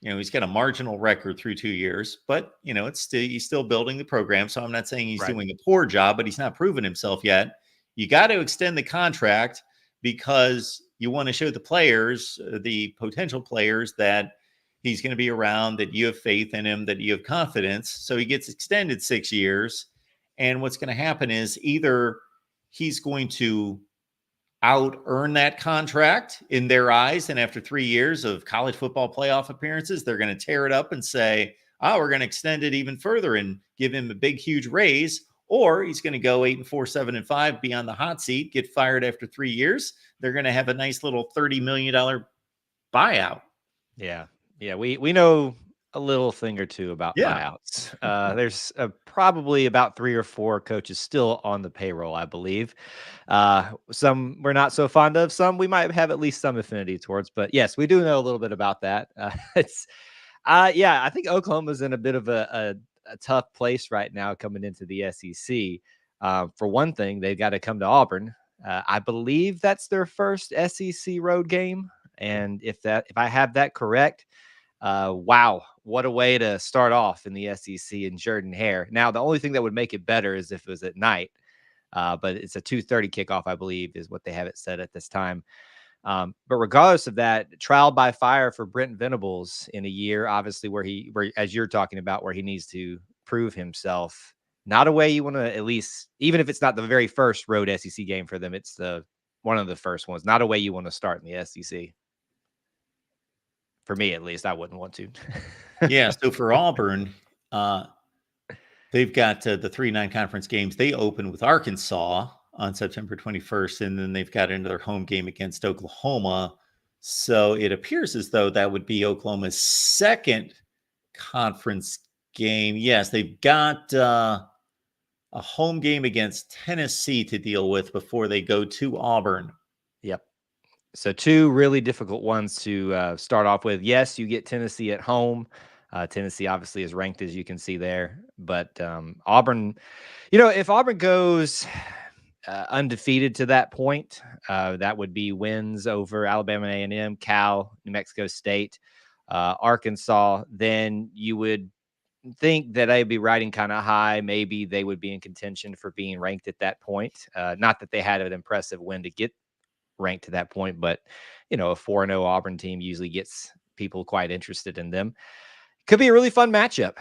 He's got a marginal record through 2 years, but he's still building the program. So I'm not saying he's doing a poor job, but he's not proven himself yet. You got to extend the contract because you want to show the players, the potential players, that he's going to be around, that you have faith in him, that you have confidence. So he gets extended 6 years. And what's going to happen is either he's going to out earn that contract in their eyes, and after 3 years of college football playoff appearances, they're going to tear it up and say, oh, we're going to extend it even further and give him a big, huge raise. Or he's going to go 8-4, 7-5, be on the hot seat, get fired after 3 years. They're going to have a nice little $30 million buyout. Yeah. We know a little thing or two about buyouts. There's probably about 3 or 4 coaches still on the payroll, I believe. Some we're not so fond of. Some we might have at least some affinity towards. But yes, we do know a little bit about that. I think Oklahoma's in a bit of a tough place right now coming into the SEC. For one thing, they've got to come to Auburn. I believe that's their first SEC road game, and if I have that correct. Wow, what a way to start off in the SEC in Jordan-Hare. Now, the only thing that would make it better is if it was at night, but it's a 2:30 kickoff, I believe, is what they have it set at this time. But regardless of that, trial by fire for Brent Venables in a year, obviously, where as you're talking about, where he needs to prove himself. Not a way you want to, at least, even if it's not the very first road SEC game for them, it's one of the first ones. Not a way you want to start in the SEC. For me, at least, I wouldn't want to. Yeah. So for Auburn, they've got the 3 non-conference games. They open with Arkansas on September 21st, and then they've got another home game against Oklahoma. So it appears as though that would be Oklahoma's second conference game. Yes, they've got a home game against Tennessee to deal with before they go to Auburn. Yep. So 2 really difficult ones to start off with. Yes, you get Tennessee at home. Tennessee obviously is ranked, as you can see there. But Auburn, if Auburn goes undefeated to that point, that would be wins over Alabama A&M, Cal, New Mexico State, Arkansas. Then you would think that they'd be riding kind of high. Maybe they would be in contention for being ranked at that point. Not that they had an impressive win to get ranked to that point, but a 4-0 Auburn team usually gets people quite interested in them. Could be a really fun matchup,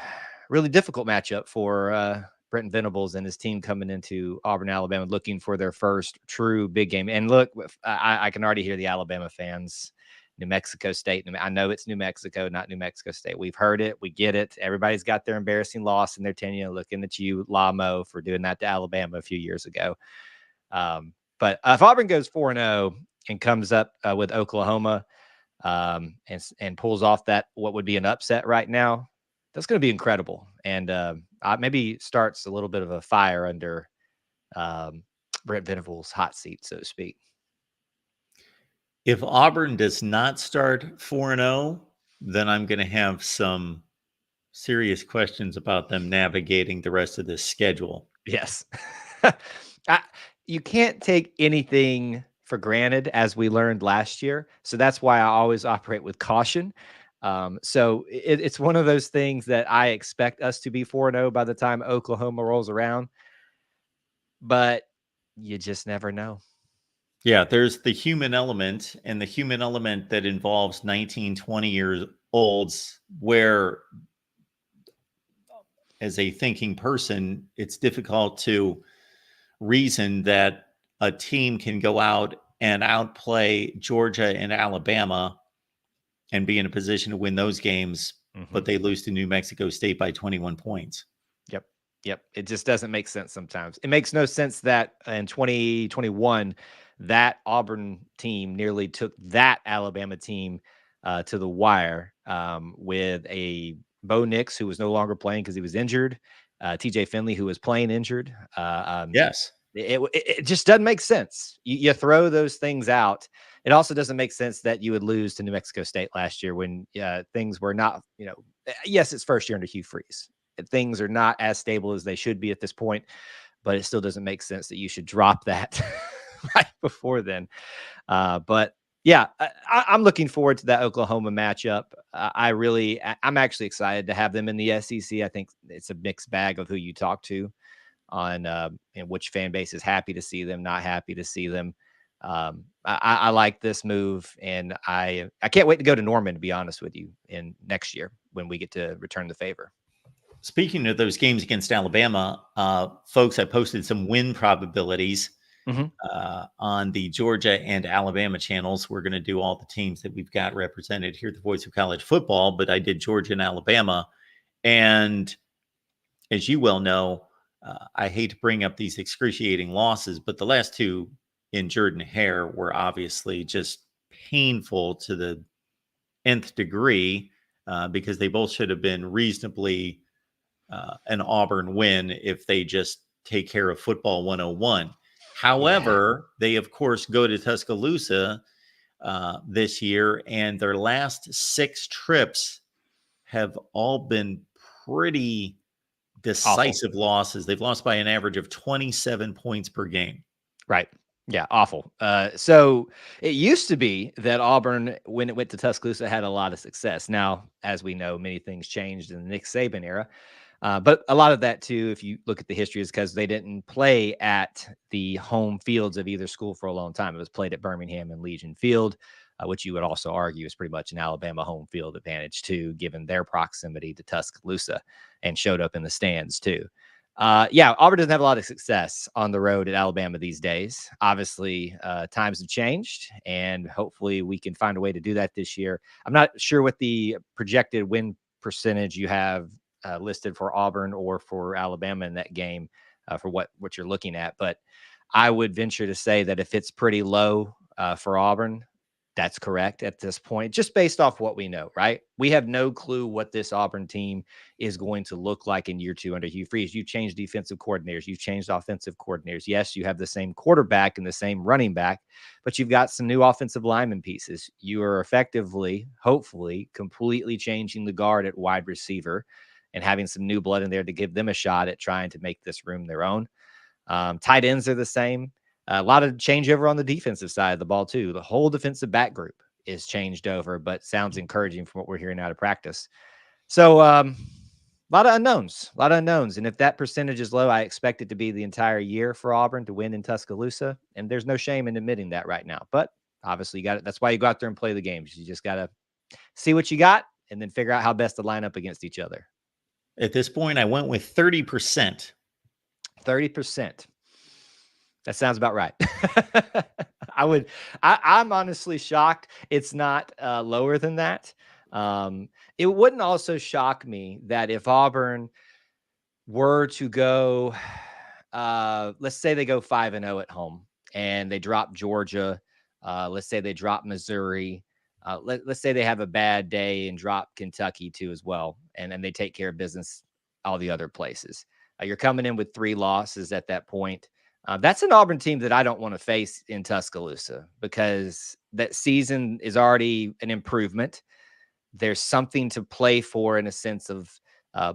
really difficult matchup for Brent Venables and his team coming into Auburn, Alabama, looking for their first true big game. And look, I can already hear the Alabama fans, New Mexico State. I know it's New Mexico, not New Mexico State. We've heard it. We get it. Everybody's got their embarrassing loss in their tenure, looking at you, Lamo, for doing that to Alabama a few years ago. But if Auburn goes 4-0 and comes up with Oklahoma and pulls off that what would be an upset right now, that's going to be incredible. And maybe starts a little bit of a fire under Brent Venables' hot seat, so to speak. If Auburn does not start 4-0, then I'm going to have some serious questions about them navigating the rest of this schedule. Yes. I, you can't take anything for granted, as we learned last year. So that's why I always operate with caution. So it's one of those things that I expect us to be 4-0 by the time Oklahoma rolls around, but you just never know. Yeah, there's the human element, and the human element that involves 19, 20 years olds, where as a thinking person, it's difficult to reason that a team can go out and outplay Georgia and Alabama and be in a position to win those games, but they lose to New Mexico State by 21 points. Yep. Yep. It just doesn't make sense sometimes. It makes no sense that in 2021, that Auburn team nearly took that Alabama team to the wire with a Bo Nix, who was no longer playing because he was injured, TJ Finley, who was playing injured. Yes. It just doesn't make sense. You throw those things out. It also doesn't make sense that you would lose to New Mexico State last year when things were not, yes, it's first year under Hugh Freeze. Things are not as stable as they should be at this point, but it still doesn't make sense that you should drop that right before then. But yeah, I'm looking forward to that Oklahoma matchup. I'm actually excited to have them in the SEC. I think it's a mixed bag of who you talk to on which fan base is happy to see them, not happy to see them. I like this move, and I can't wait to go to Norman, to be honest with you, in next year when we get to return the favor. Speaking of those games against Alabama, folks, I posted some win probabilities on the Georgia and Alabama channels. We're going to do all the teams that we've got represented here at the Voice of College Football, but I did Georgia and Alabama. And as you well know, I hate to bring up these excruciating losses, but the last two in Jordan Hare were obviously just painful to the nth degree because they both should have been reasonably an Auburn win if they just take care of football 101. However, they, of course, go to Tuscaloosa this year, and their last 6 trips have all been pretty decisive losses. They've lost by an average of 27 points per game. Right. Yeah, awful. So it used to be that Auburn, when it went to Tuscaloosa, had a lot of success. Now, as we know, many things changed in the Nick Saban era. But a lot of that, too, if you look at the history, is because they didn't play at the home fields of either school for a long time. It was played at Birmingham and Legion Field, which you would also argue is pretty much an Alabama home field advantage, too, given their proximity to Tuscaloosa, and showed up in the stands, too. Yeah, Auburn doesn't have a lot of success on the road at Alabama these days. Obviously, times have changed, and hopefully we can find a way to do that this year. I'm not sure what the projected win percentage you have listed for Auburn or for Alabama in that game for what you're looking at, but I would venture to say that if it's pretty low for Auburn, that's correct at this point, just based off what we know, right? We have no clue what this Auburn team is going to look like in year 2 under Hugh Freeze. You've changed defensive coordinators. You've changed offensive coordinators. Yes, you have the same quarterback and the same running back, but you've got some new offensive lineman pieces. You are effectively, hopefully, completely changing the guard at wide receiver and having some new blood in there to give them a shot at trying to make this room their own. Tight ends are the same. A lot of changeover on the defensive side of the ball, too. The whole defensive back group is changed over, but sounds encouraging from what we're hearing out of practice. So a lot of unknowns. And if that percentage is low, I expect it to be the entire year for Auburn to win in Tuscaloosa. And there's no shame in admitting that right now. But obviously, you got it. That's why you go out there and play the games. You just got to see what you got and then figure out how best to line up against each other. At this point, I went with 30%. 30%. That sounds about right. I'm honestly shocked it's not lower than that. It wouldn't also shock me that if Auburn were to go, let's say they go 5-0 at home and they drop Georgia. Let's say they drop Missouri. Let's say they have a bad day and drop Kentucky too as well. And then they take care of business all the other places. You're coming in with 3 losses at that point. That's an Auburn team that I don't want to face in Tuscaloosa because that season is already an improvement. There's something to play for in a sense of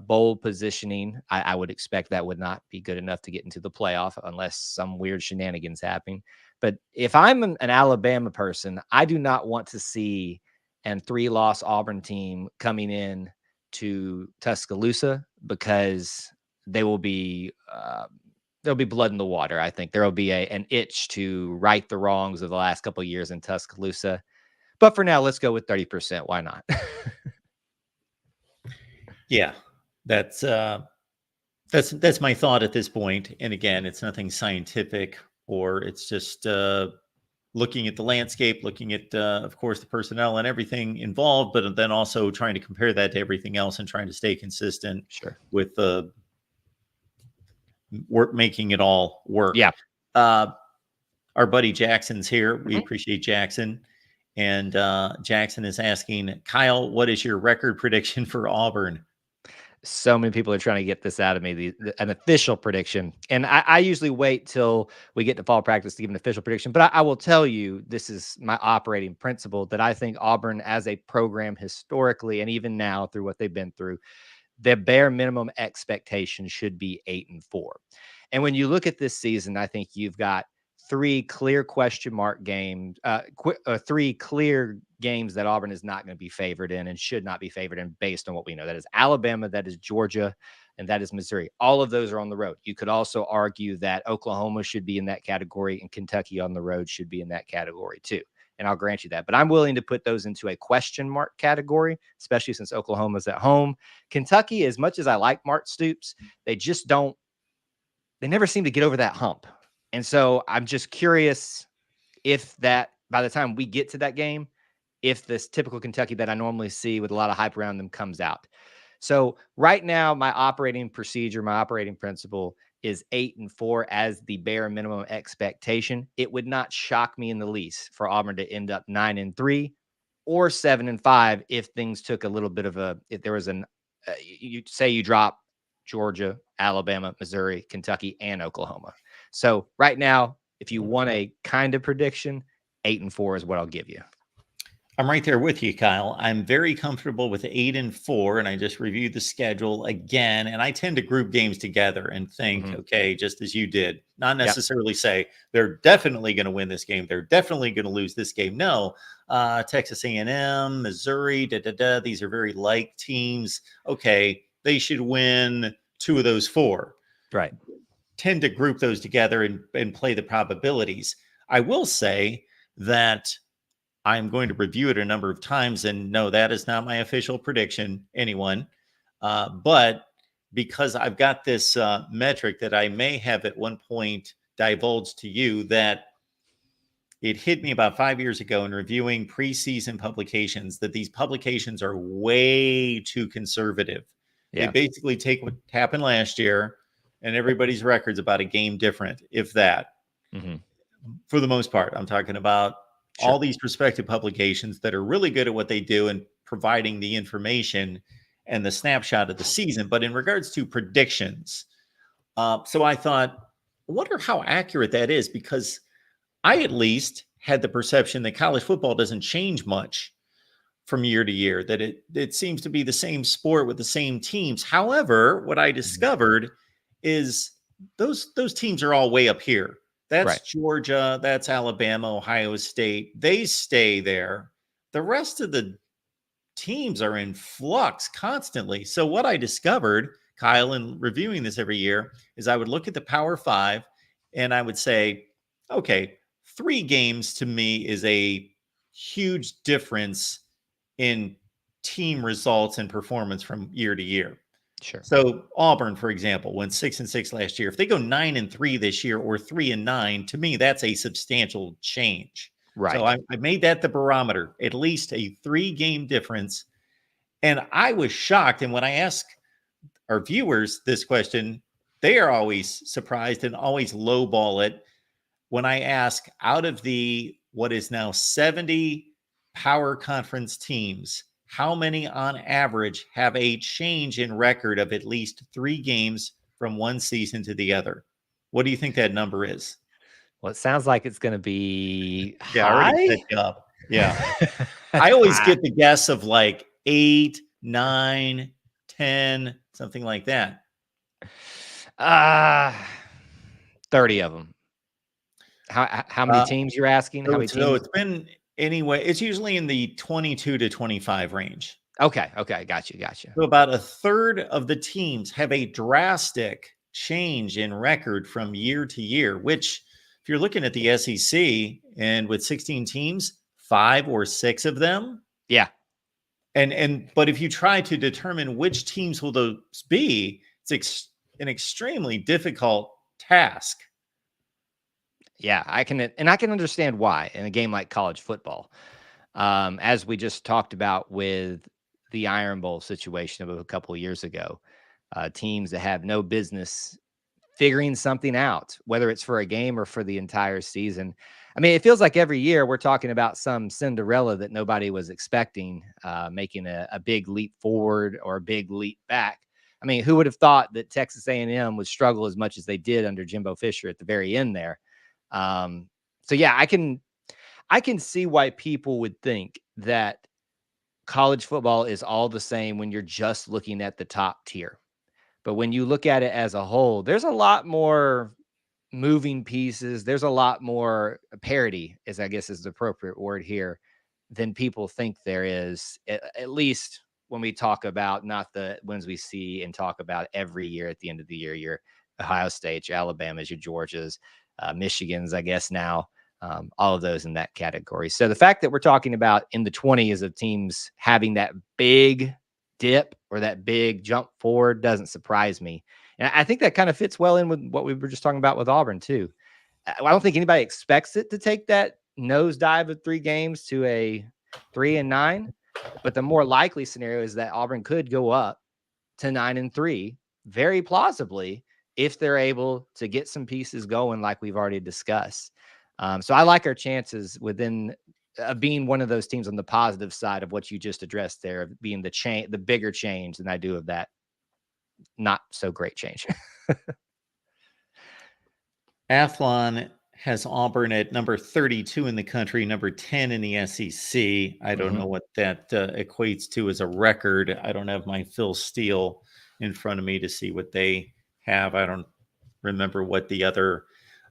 bowl positioning, I would expect that would not be good enough to get into the playoff unless some weird shenanigans happen. But if I'm an Alabama person, I do not want to see an 3-loss Auburn team coming in to Tuscaloosa, because they will be there'll be blood in the water. I think there will be an itch to right the wrongs of the last couple of years in Tuscaloosa. But for now, let's go with 30%. Why not? Yeah, that's my thought at this point. And again, it's nothing scientific, or it's just looking at the landscape, looking at, of course, the personnel and everything involved, but then also trying to compare that to everything else and trying to stay consistent Sure. with the work, making it all work. Yeah. Our buddy Jackson's here. We Mhm. appreciate Jackson. And Jackson is asking, Kyle, what is your record prediction for Auburn? So many people are trying to get this out of me, an official prediction. And I usually wait till we get to fall practice to give an official prediction. But I will tell you, this is my operating principle, that I think Auburn as a program historically, and even now through what they've been through, the bare minimum expectation should be 8-4. And when you look at this season, I think you've got 3 clear question mark games, 3 clear games that Auburn is not going to be favored in and should not be favored in based on what we know. That is Alabama, that is Georgia, and that is Missouri. All of those are on the road. You could also argue that Oklahoma should be in that category and Kentucky on the road should be in that category too. And I'll grant you that. But I'm willing to put those into a question mark category, especially since Oklahoma's at home. Kentucky, as much as I like Mark Stoops, they never seem to get over that hump. And so I'm just curious if that, by the time we get to that game, if this typical Kentucky that I normally see with a lot of hype around them comes out. So right now, my operating procedure, my operating principle is 8-4 as the bare minimum expectation. It would not shock me in the least for Auburn to end up 9-3 or 7-5 if things took a little bit of if there was you say you drop Georgia, Alabama, Missouri, Kentucky, and Oklahoma. So right now, if you want a kind of prediction, 8-4 is what I'll give you. I'm right there with you, Kyle. I'm very comfortable with 8-4, and I just reviewed the schedule again, and I tend to group games together and think, okay, just as you did, not necessarily say they're definitely going to win this game, they're definitely going to lose this game. No, Texas A&M, Missouri, these are very like teams. Okay, they should win 2 of those 4. Right. Tend to group those together and play the probabilities. I will say that I'm going to review it a number of times, and no, that is not my official prediction, anyone. But because I've got this metric that I may have at one point divulged to you, that it hit me about 5 years ago in reviewing preseason publications, that these publications are way too conservative. Yeah. They basically take what happened last year, and everybody's record's about a game different, if that. For the most part, I'm talking about all these respective publications that are really good at what they do and providing the information and the snapshot of the season. But in regards to predictions, so I thought, I wonder how accurate that is, because I at least had the perception that college football doesn't change much from year to year, that it seems to be the same sport with the same teams. However, what I discovered is those teams are all way up here. That's Georgia, that's Alabama, Ohio State. They stay there. The rest of the teams are in flux constantly. So what I discovered, Kyle, in reviewing this every year, is I would look at the Power 5 and I would say, okay, 3 games to me is a huge difference in team results and performance from year to year. Sure. So Auburn, for example, went 6-6 last year. If they go 9-3 this year or 3-9, to me, that's a substantial change. Right. So I made that the barometer, at least a 3-game difference. And I was shocked. And when I ask our viewers this question, they are always surprised and always lowball it. When I ask, out of the what is now 70 power conference teams, how many on average have a change in record of at least 3 games from one season to the other? What do you think that number is? Well, it sounds like it's going to be Yeah, I high. already set you up. Yeah. I always get the guess of like 8, 9, 10, something like that. Uh 30 of them. How many teams you're asking? How many So teams? it's been anyway. It's usually in the 22 to 25 range. Okay. Got you. So about a third of the teams have a drastic change in record from year to year, which if you're looking at the SEC and with 16 teams, 5 or 6 of them. Yeah. But if you try to determine which teams will those be, it's an extremely difficult task. Yeah, I can understand why in a game like college football. As we just talked about with the Iron Bowl situation of a couple of years ago, teams that have no business figuring something out, whether it's for a game or for the entire season. I mean, it feels like every year we're talking about some Cinderella that nobody was expecting, making a big leap forward or a big leap back. I mean, who would have thought that Texas A&M would struggle as much as they did under Jimbo Fisher at the very end there? So yeah, I can see why people would think that college football is all the same when you're just looking at the top tier. But when you look at it as a whole, there's a lot more moving pieces. There's a lot more parity, as I guess is the appropriate word here, than people think there is, at least when we talk about not the ones we see and talk about every year at the end of the year, your Ohio State, your Alabama's, your Georgia's, Michigan's, I guess now, all of those in that category. So the fact that we're talking about in the 20s of teams having that big dip or that big jump forward doesn't surprise me. And I think that kind of fits well in with what we were just talking about with Auburn too. I don't think anybody expects it to take that nosedive of 3 games to a 3-9, but the more likely scenario is that Auburn could go up to 9-3 very plausibly if they're able to get some pieces going like we've already discussed. So I like our chances within being one of those teams on the positive side of what you just addressed there, of being the bigger change than I do of that not so great change. Athlon has Auburn at number 32 in the country, number 10 in the SEC. I don't know what that equates to as a record. I don't have my Phil Steele in front of me to see what they have. I don't remember what the other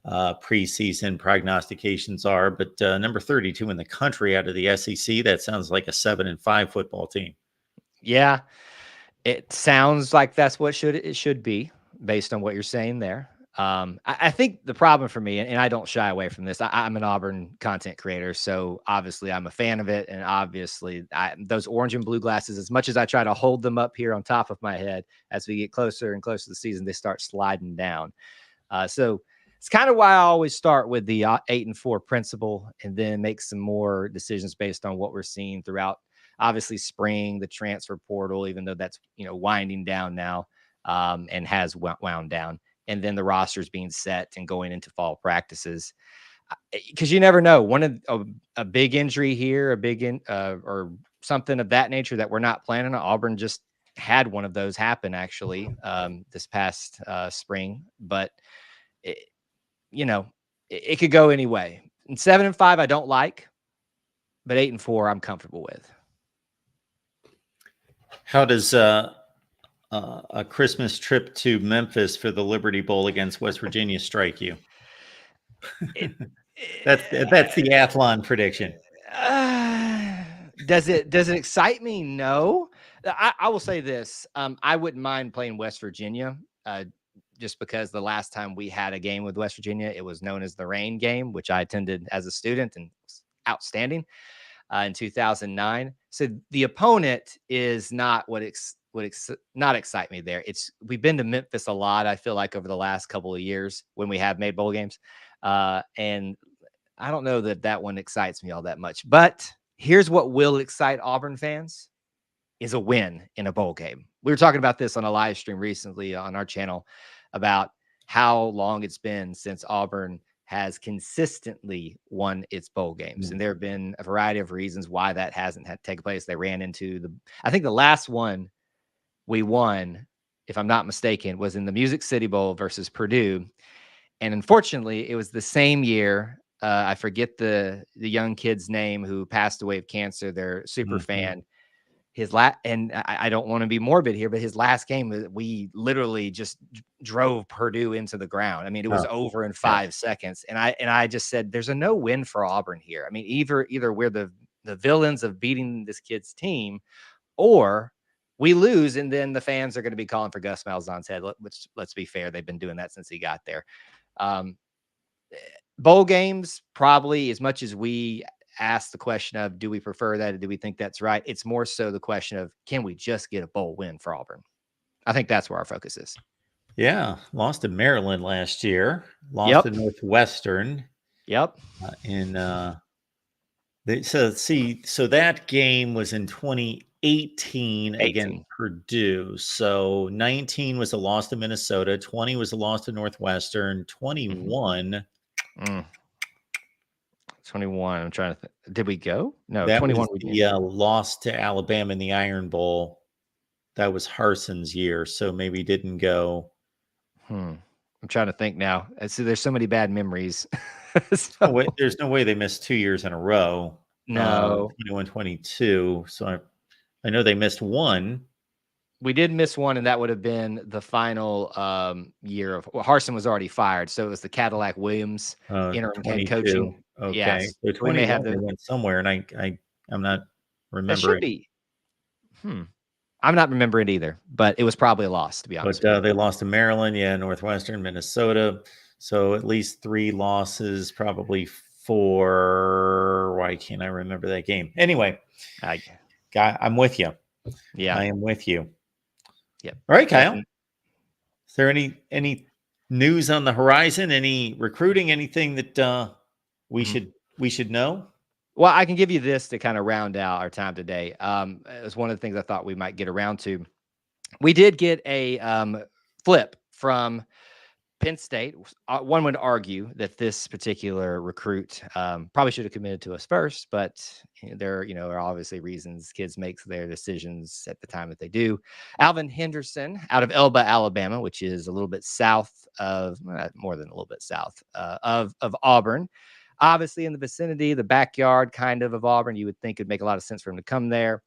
preseason prognostications are, but number 32 in the country out of the SEC, that sounds like a 7-5 football team. Yeah, it sounds like that's what it should be based on what you're saying there. I think the problem for me, and I don't shy away from this, I'm an Auburn content creator, so obviously I'm a fan of it, and obviously those orange and blue glasses, as much as I try to hold them up here on top of my head, as we get closer and closer to the season, they start sliding down. So it's kind of why I always start with the 8-4 principle and then make some more decisions based on what we're seeing throughout, obviously spring, the transfer portal, even though that's, winding down now, and has wound down. And then the rosters being set and going into fall practices. Because you never know, a big injury here, or something of that nature that we're not planning on. Auburn just had one of those happen actually this past spring, but it could go any way. And 7-5 I don't like, but 8-4 I'm comfortable with. How does a Christmas trip to Memphis for the Liberty Bowl against West Virginia strike you? That's the Athlon prediction. Does it excite me? No. I will say this. I wouldn't mind playing West Virginia, just because the last time we had a game with West Virginia, it was known as the Rain game, which I attended as a student and was outstanding in 2009. So the opponent is not what not excite me there. We've been to Memphis a lot, I feel like, over the last couple of years when we have made bowl games. And I don't know that one excites me all that much. But here's what will excite Auburn fans is a win in a bowl game. We were talking about this on a live stream recently on our channel about how long it's been since Auburn has consistently won its bowl games. And there have been a variety of reasons why that hasn't had taken place. They ran into I think the last one we won, if I'm not mistaken, was in the Music City Bowl versus Purdue. And unfortunately, it was the same year. I forget the young kid's name who passed away of cancer. Their super fan and I don't want to be morbid here, but his last game, we literally just drove Purdue into the ground. I mean, it was over in 5 seconds. And I just said, there's a no win for Auburn here. I mean, either we're the villains of beating this kid's team, or we lose, and then the fans are going to be calling for Gus Malzahn's head, which, let's be fair, they've been doing that since he got there. Bowl games, probably, as much as we ask the question of, do we prefer that, or do we think that's right? It's more so the question of, can we just get a bowl win for Auburn? I think that's where our focus is. Yeah, lost to Maryland last year, lost to Northwestern. Yep. So that game was in 2018 against Purdue. So 19 was a loss to Minnesota, 20 was a loss to Northwestern, 21. 21. I'm trying to think. Did we go? No, that 21 was we did. Lost to Alabama in the Iron Bowl. That was Harson's year, so maybe didn't go. I'm trying to think now. See, there's so many bad memories. There's no way they missed 2 years in a row. No. 21, 22. So I know they missed one. We did miss one, and that would have been the final year of Harsin was already fired. So it was the Cadillac Williams interim head coaching. Okay. Yes. So 21 they went somewhere, and I'm not remembering. That should be. I'm not remembering either, but it was probably a loss, to be honest. But they lost to Maryland, Northwestern, Minnesota. So at least 3 losses, probably 4. Why can't I remember that game? Anyway, I'm with you. Yeah, I am with you. Yep. All right, Kyle. Is there any news on the horizon? Any recruiting? Anything that we should know? Well, I can give you this to kind of round out our time today. It was one of the things I thought we might get around to. We did get a flip from Penn State. One would argue that this particular recruit probably should have committed to us first, but there, are obviously reasons kids make their decisions at the time that they do. Alvin Henderson out of Elba, Alabama, which is a little bit south of, more than a little bit south of Auburn. Obviously in the vicinity, the backyard kind of Auburn, you would think it'd make a lot of sense for him to come there.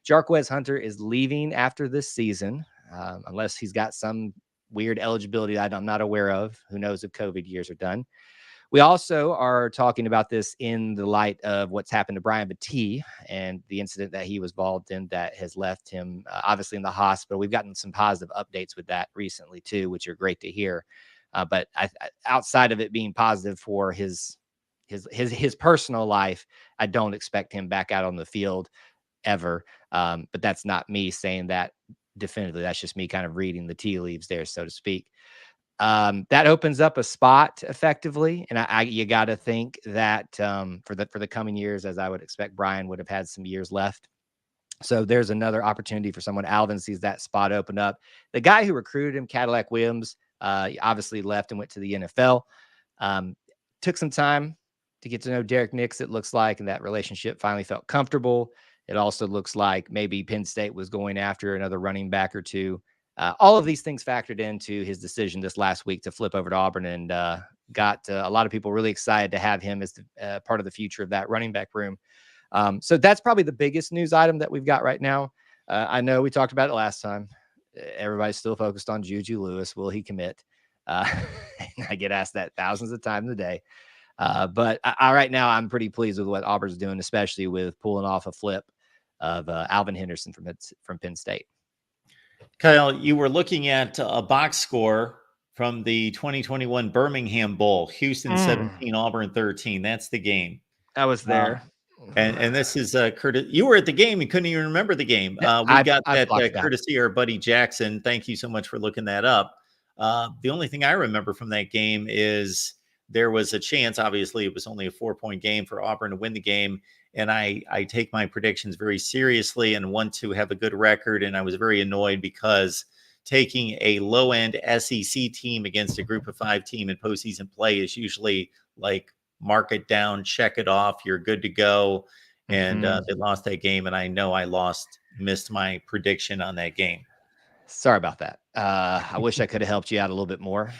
Jarquez Hunter is leaving after this season, unless he's got some weird eligibility I'm not aware of. Who knows if COVID years are done. We also are talking about this in the light of what's happened to Brian Battie and the incident that he was involved in that has left him obviously in the hospital. We've gotten some positive updates with that recently too, which are great to hear. But outside of it being positive for his personal life, I don't expect him back out on the field ever. But that's not me saying that definitively. That's just me kind of reading the tea leaves there, so to speak. That opens up a spot effectively. And you got to think that for the coming years, as I would expect, Brian would have had some years left. So there's another opportunity for someone. Alvin sees that spot open up. The guy who recruited him, Cadillac Williams, obviously left and went to the NFL. Took some time to get to know Derek Nix, it looks like, and that relationship finally felt comfortable. It also looks like maybe Penn State was going after another running back or two. All of these things factored into his decision this last week to flip over to Auburn, and got a lot of people really excited to have him as part of the future of that running back room. So that's probably the biggest news item that we've got right now. I know we talked about it last time. Everybody's still focused on Juju Lewis. Will he commit? I get asked that thousands of times a day. But right now, I'm pretty pleased with what Auburn's doing, especially with pulling off a flip of Alvin Henderson from Penn State. Kyle, you were looking at a box score from the 2021 Birmingham Bowl, Houston 17, Auburn 13. That's the game. I was there. And this is Curtis. You were at the game. You couldn't even remember the game. We got that courtesy of our buddy Jackson. Thank you so much for looking that up. The only thing I remember from that game is there was a chance. Obviously, it was only a 4-point game for Auburn to win the game. And I take my predictions very seriously and want to have a good record. And I was very annoyed because taking a low-end SEC team against a group of 5 team in postseason play is usually like mark it down, check it off, you're good to go. And they lost that game. And I know I missed my prediction on that game. Sorry about that. I wish I could have helped you out a little bit more.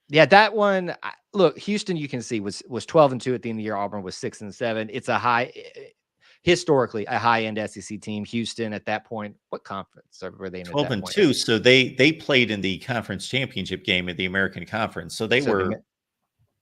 Yeah, that one. Look, Houston, you can see was 12-2 at the end of the year. Auburn was 6-7. It's a high. historically a high-end SEC team. Houston at that point, what conference were they in at 12 that and point? 2. So they played in the conference championship game at the American Conference. So they So were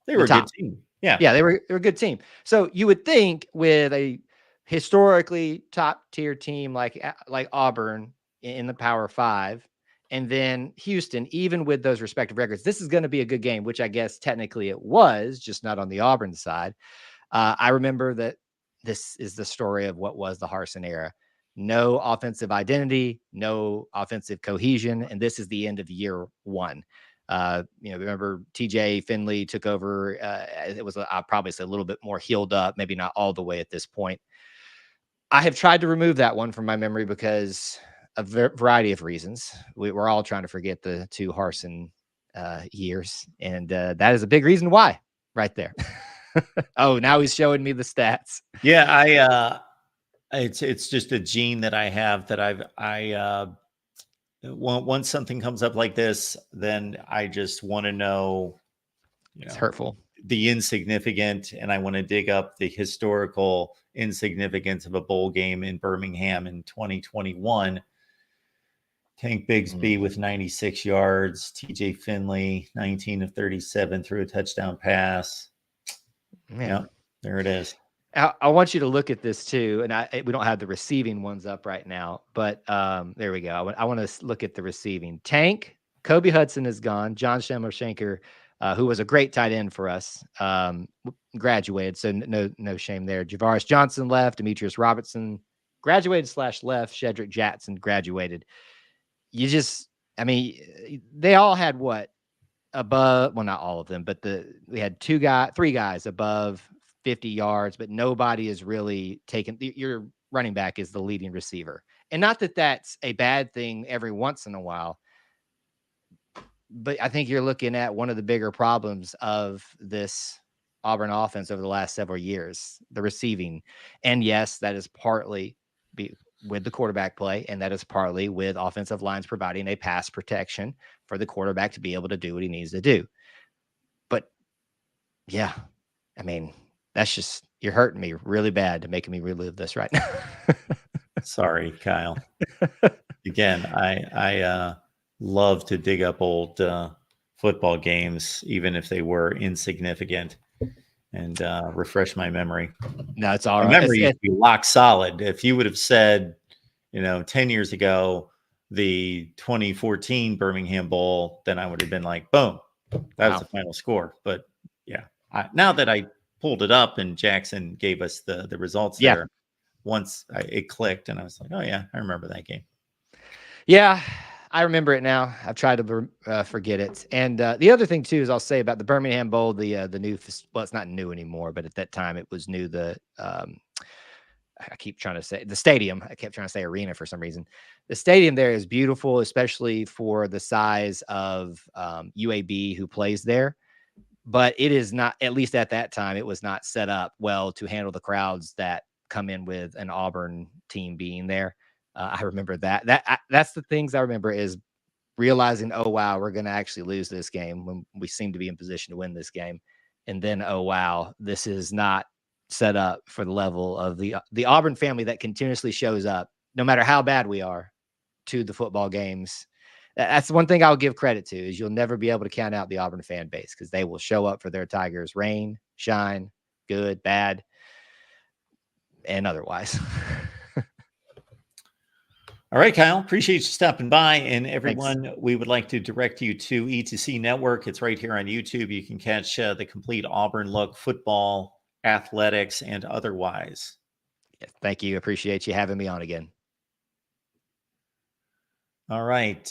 the a good top. team. Yeah. Yeah, they were a good team. So you would think with a historically top tier team like Auburn in the Power Five, and then Houston, even with those respective records, this is going to be a good game, which I guess technically it was, just not on the Auburn side. I remember that this is the story of what was the Harsin era. No offensive identity, no offensive cohesion, and this is the end of year one. Remember TJ Finley took over. It was, I'll probably say, a little bit more healed up, maybe not all the way at this point. I have tried to remove that one from my memory because of a variety of reasons. We're all trying to forget the two Harsin years, and that is a big reason why, right there. Oh, now he's showing me the stats. Yeah, it's just a gene that I have that once something comes up like this, then I just want to know, It's hurtful. the insignificant, and I want to dig up the historical insignificance of a bowl game in Birmingham in 2021. Tank Bigsby with 96 yards, TJ Finley 19 of 37 threw a touchdown pass. Yeah, there it is. I want you to look at this too, and we don't have the receiving ones up right now, but there we go. I want to look at the receiving. Tank, Kobe Hudson is gone. John Schemmer-Schenker, who was a great tight end for us, graduated, so no shame there. Javaris Johnson left. Demetrius Robertson graduated / left. Shedrick Jackson graduated. They all had what? Above, well, not all of them, but we had three guys above 50 yards, but nobody is really taken. Your running back is the leading receiver. And not that that's a bad thing every once in a while, but I think you're looking at one of the bigger problems of this Auburn offense over the last several years, the receiving. And yes, that is partly with the quarterback play, and that is partly with offensive lines providing a pass protection for the quarterback to be able to do what he needs to do. But yeah, that's just, you're hurting me really bad to making me relive this right now. Sorry, Kyle. Again, I love to dig up old football games, even if they were insignificant, and refresh my memory. No, it's all my right. memory used to be lock solid. If you would have said, 10 years ago, the 2014 Birmingham Bowl, then I would have been like, boom, that was the final score. But yeah, now that I pulled it up and Jackson gave us the results there, once it clicked, and I was like, oh yeah, I remember that game. Yeah, I remember it now. I've tried to forget it. And the other thing too is I'll say about the Birmingham Bowl, the new, well, it's not new anymore, but at that time it was new. I keep trying to say the stadium. I kept trying to say arena for some reason. The stadium there is beautiful, especially for the size of UAB who plays there. But it is not, at least at that time, it was not set up well to handle the crowds that come in with an Auburn team being there. I remember that's the things I remember is realizing, oh, wow, we're going to actually lose this game when we seem to be in position to win this game. And then, oh, wow, this is not set up for the level of the Auburn family that continuously shows up, no matter how bad we are, to the football games. That's one thing I'll give credit to is you'll never be able to count out the Auburn fan base because they will show up for their Tigers, rain, shine, good, bad, and otherwise. All right, Kyle, appreciate you stopping by. And everyone, Thanks. We would like to direct you to E2C Network. It's right here on YouTube. You can catch the complete Auburn look, football, athletics, and otherwise. Yes, thank you. Appreciate you having me on again. All right,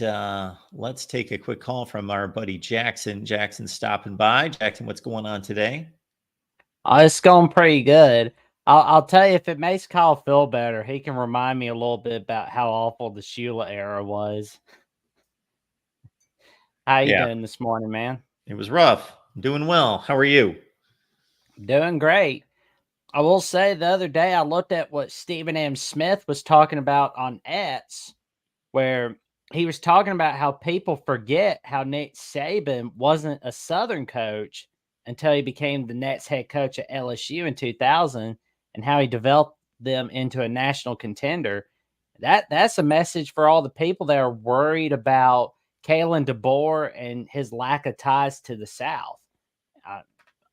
let's take a quick call from our buddy Jackson. Jackson stopping by. Jackson, what's going on today? It's going pretty good. I'll tell you, if it makes Kyle feel better, he can remind me a little bit about how awful the Shula era was. How you doing this morning, man? It was rough. I'm doing well. How are you? Doing great. I will say the other day I looked at what Stephen M. Smith was talking about on X, where he was talking about how people forget how Nick Saban wasn't a Southern coach until he became the Nets head coach at LSU in 2000, and how he developed them into a national contender. That's a message for all the people that are worried about Kalen DeBoer and his lack of ties to the South.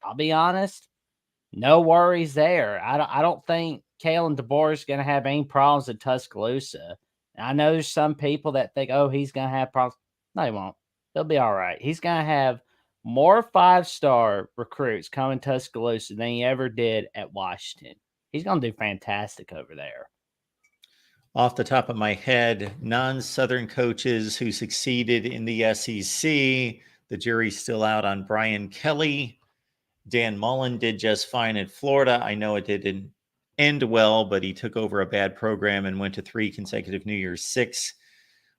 I'll be honest, no worries there. I don't think Kalen DeBoer is going to have any problems in Tuscaloosa. And I know there's some people that think, oh, he's going to have problems. No, he won't. He'll be all right. He's going to have more 5-star recruits coming to Tuscaloosa than he ever did at Washington. He's going to do fantastic over there. Off the top of my head, non-Southern coaches who succeeded in the SEC, the jury's still out on Brian Kelly. Dan Mullen did just fine in Florida. I know it didn't end well, but he took over a bad program and went to 3 consecutive New Year's Six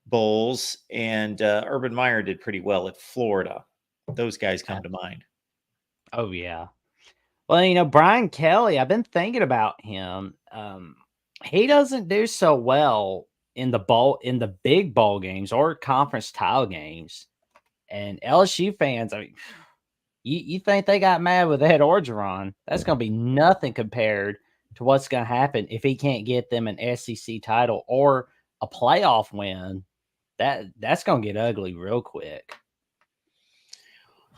bowls. And Urban Meyer did pretty well at Florida. Those guys come to mind. Oh, yeah. Well, Brian Kelly, I've been thinking about him. He doesn't do so well in the big bowl games or conference title games. And LSU fans, I mean, you think they got mad with Ed Orgeron? That's going to be nothing compared to what's going to happen if he can't get them an SEC title or a playoff win. That's going to get ugly real quick.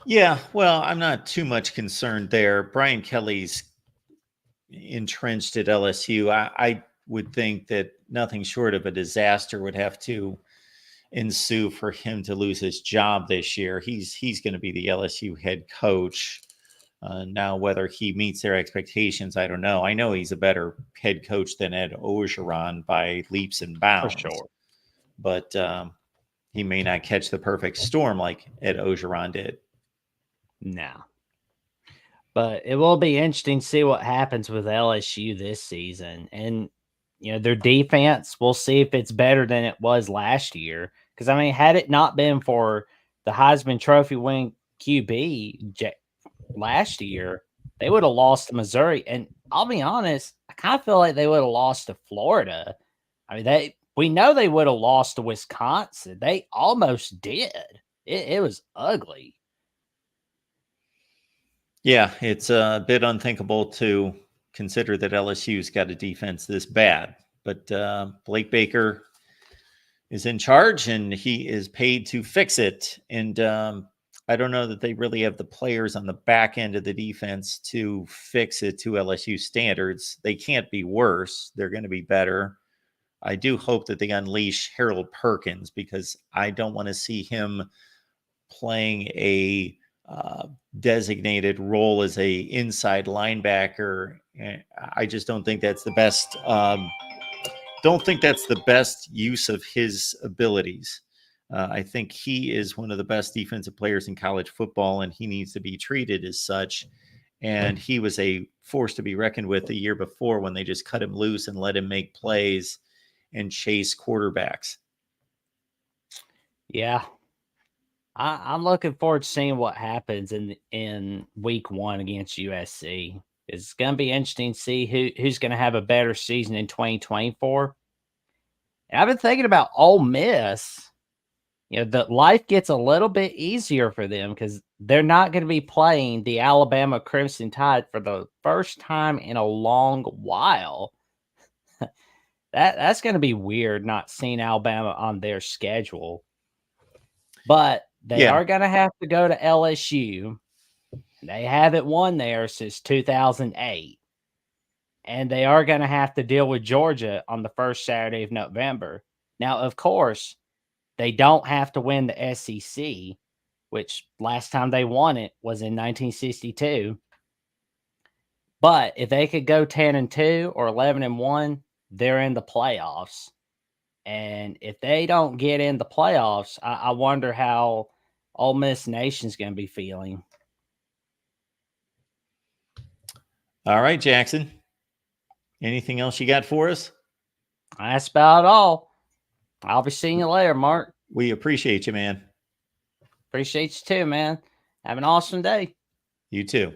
Yeah, well, I'm not too much concerned there. Brian Kelly's entrenched at LSU. I would think that nothing short of a disaster would have to ensue for him to lose his job this year. He's going to be the LSU head coach. Now, whether he meets their expectations, I don't know. I know he's a better head coach than Ed Orgeron by leaps and bounds. For sure. But he may not catch the perfect storm like Ed Orgeron did. No. But it will be interesting to see what happens with LSU this season. And, their defense, we'll see if it's better than it was last year. Because, I mean, had it not been for the Heisman Trophy winning QB last year, they would have lost to Missouri. And I'll be honest, I kind of feel like they would have lost to Florida. I mean, we know they would have lost to Wisconsin. They almost did. It was ugly. Yeah, it's a bit unthinkable to consider that LSU's got a defense this bad. But Blake Baker is in charge, and he is paid to fix it. And I don't know that they really have the players on the back end of the defense to fix it to LSU standards. They can't be worse. They're going to be better. I do hope that they unleash Harold Perkins, because I don't want to see him playing a designated role as a inside linebacker. I just don't think that's the best. Don't think that's the best use of his abilities. I think he is one of the best defensive players in college football, and he needs to be treated as such. And he was a force to be reckoned with the year before when they just cut him loose and let him make plays and chase quarterbacks. Yeah. I'm looking forward to seeing what happens in week 1 against USC. It's going to be interesting to see who's going to have a better season in 2024. And I've been thinking about Ole Miss. The life gets a little bit easier for them because they're not going to be playing the Alabama Crimson Tide for the first time in a long while. That's going to be weird, not seeing Alabama on their schedule. But they are going to have to go to LSU. They haven't won there since 2008. And they are going to have to deal with Georgia on the first Saturday of November. Now, of course, they don't have to win the SEC, which last time they won it was in 1962. But if they could go 10-2 or 11-1, they're in the playoffs. And if they don't get in the playoffs, I wonder how Ole Miss Nation's going to be feeling. All right, Jackson. Anything else you got for us? That's about all. I'll be seeing you later, Mark. We appreciate you, man. Appreciate you too, man. Have an awesome day. You too.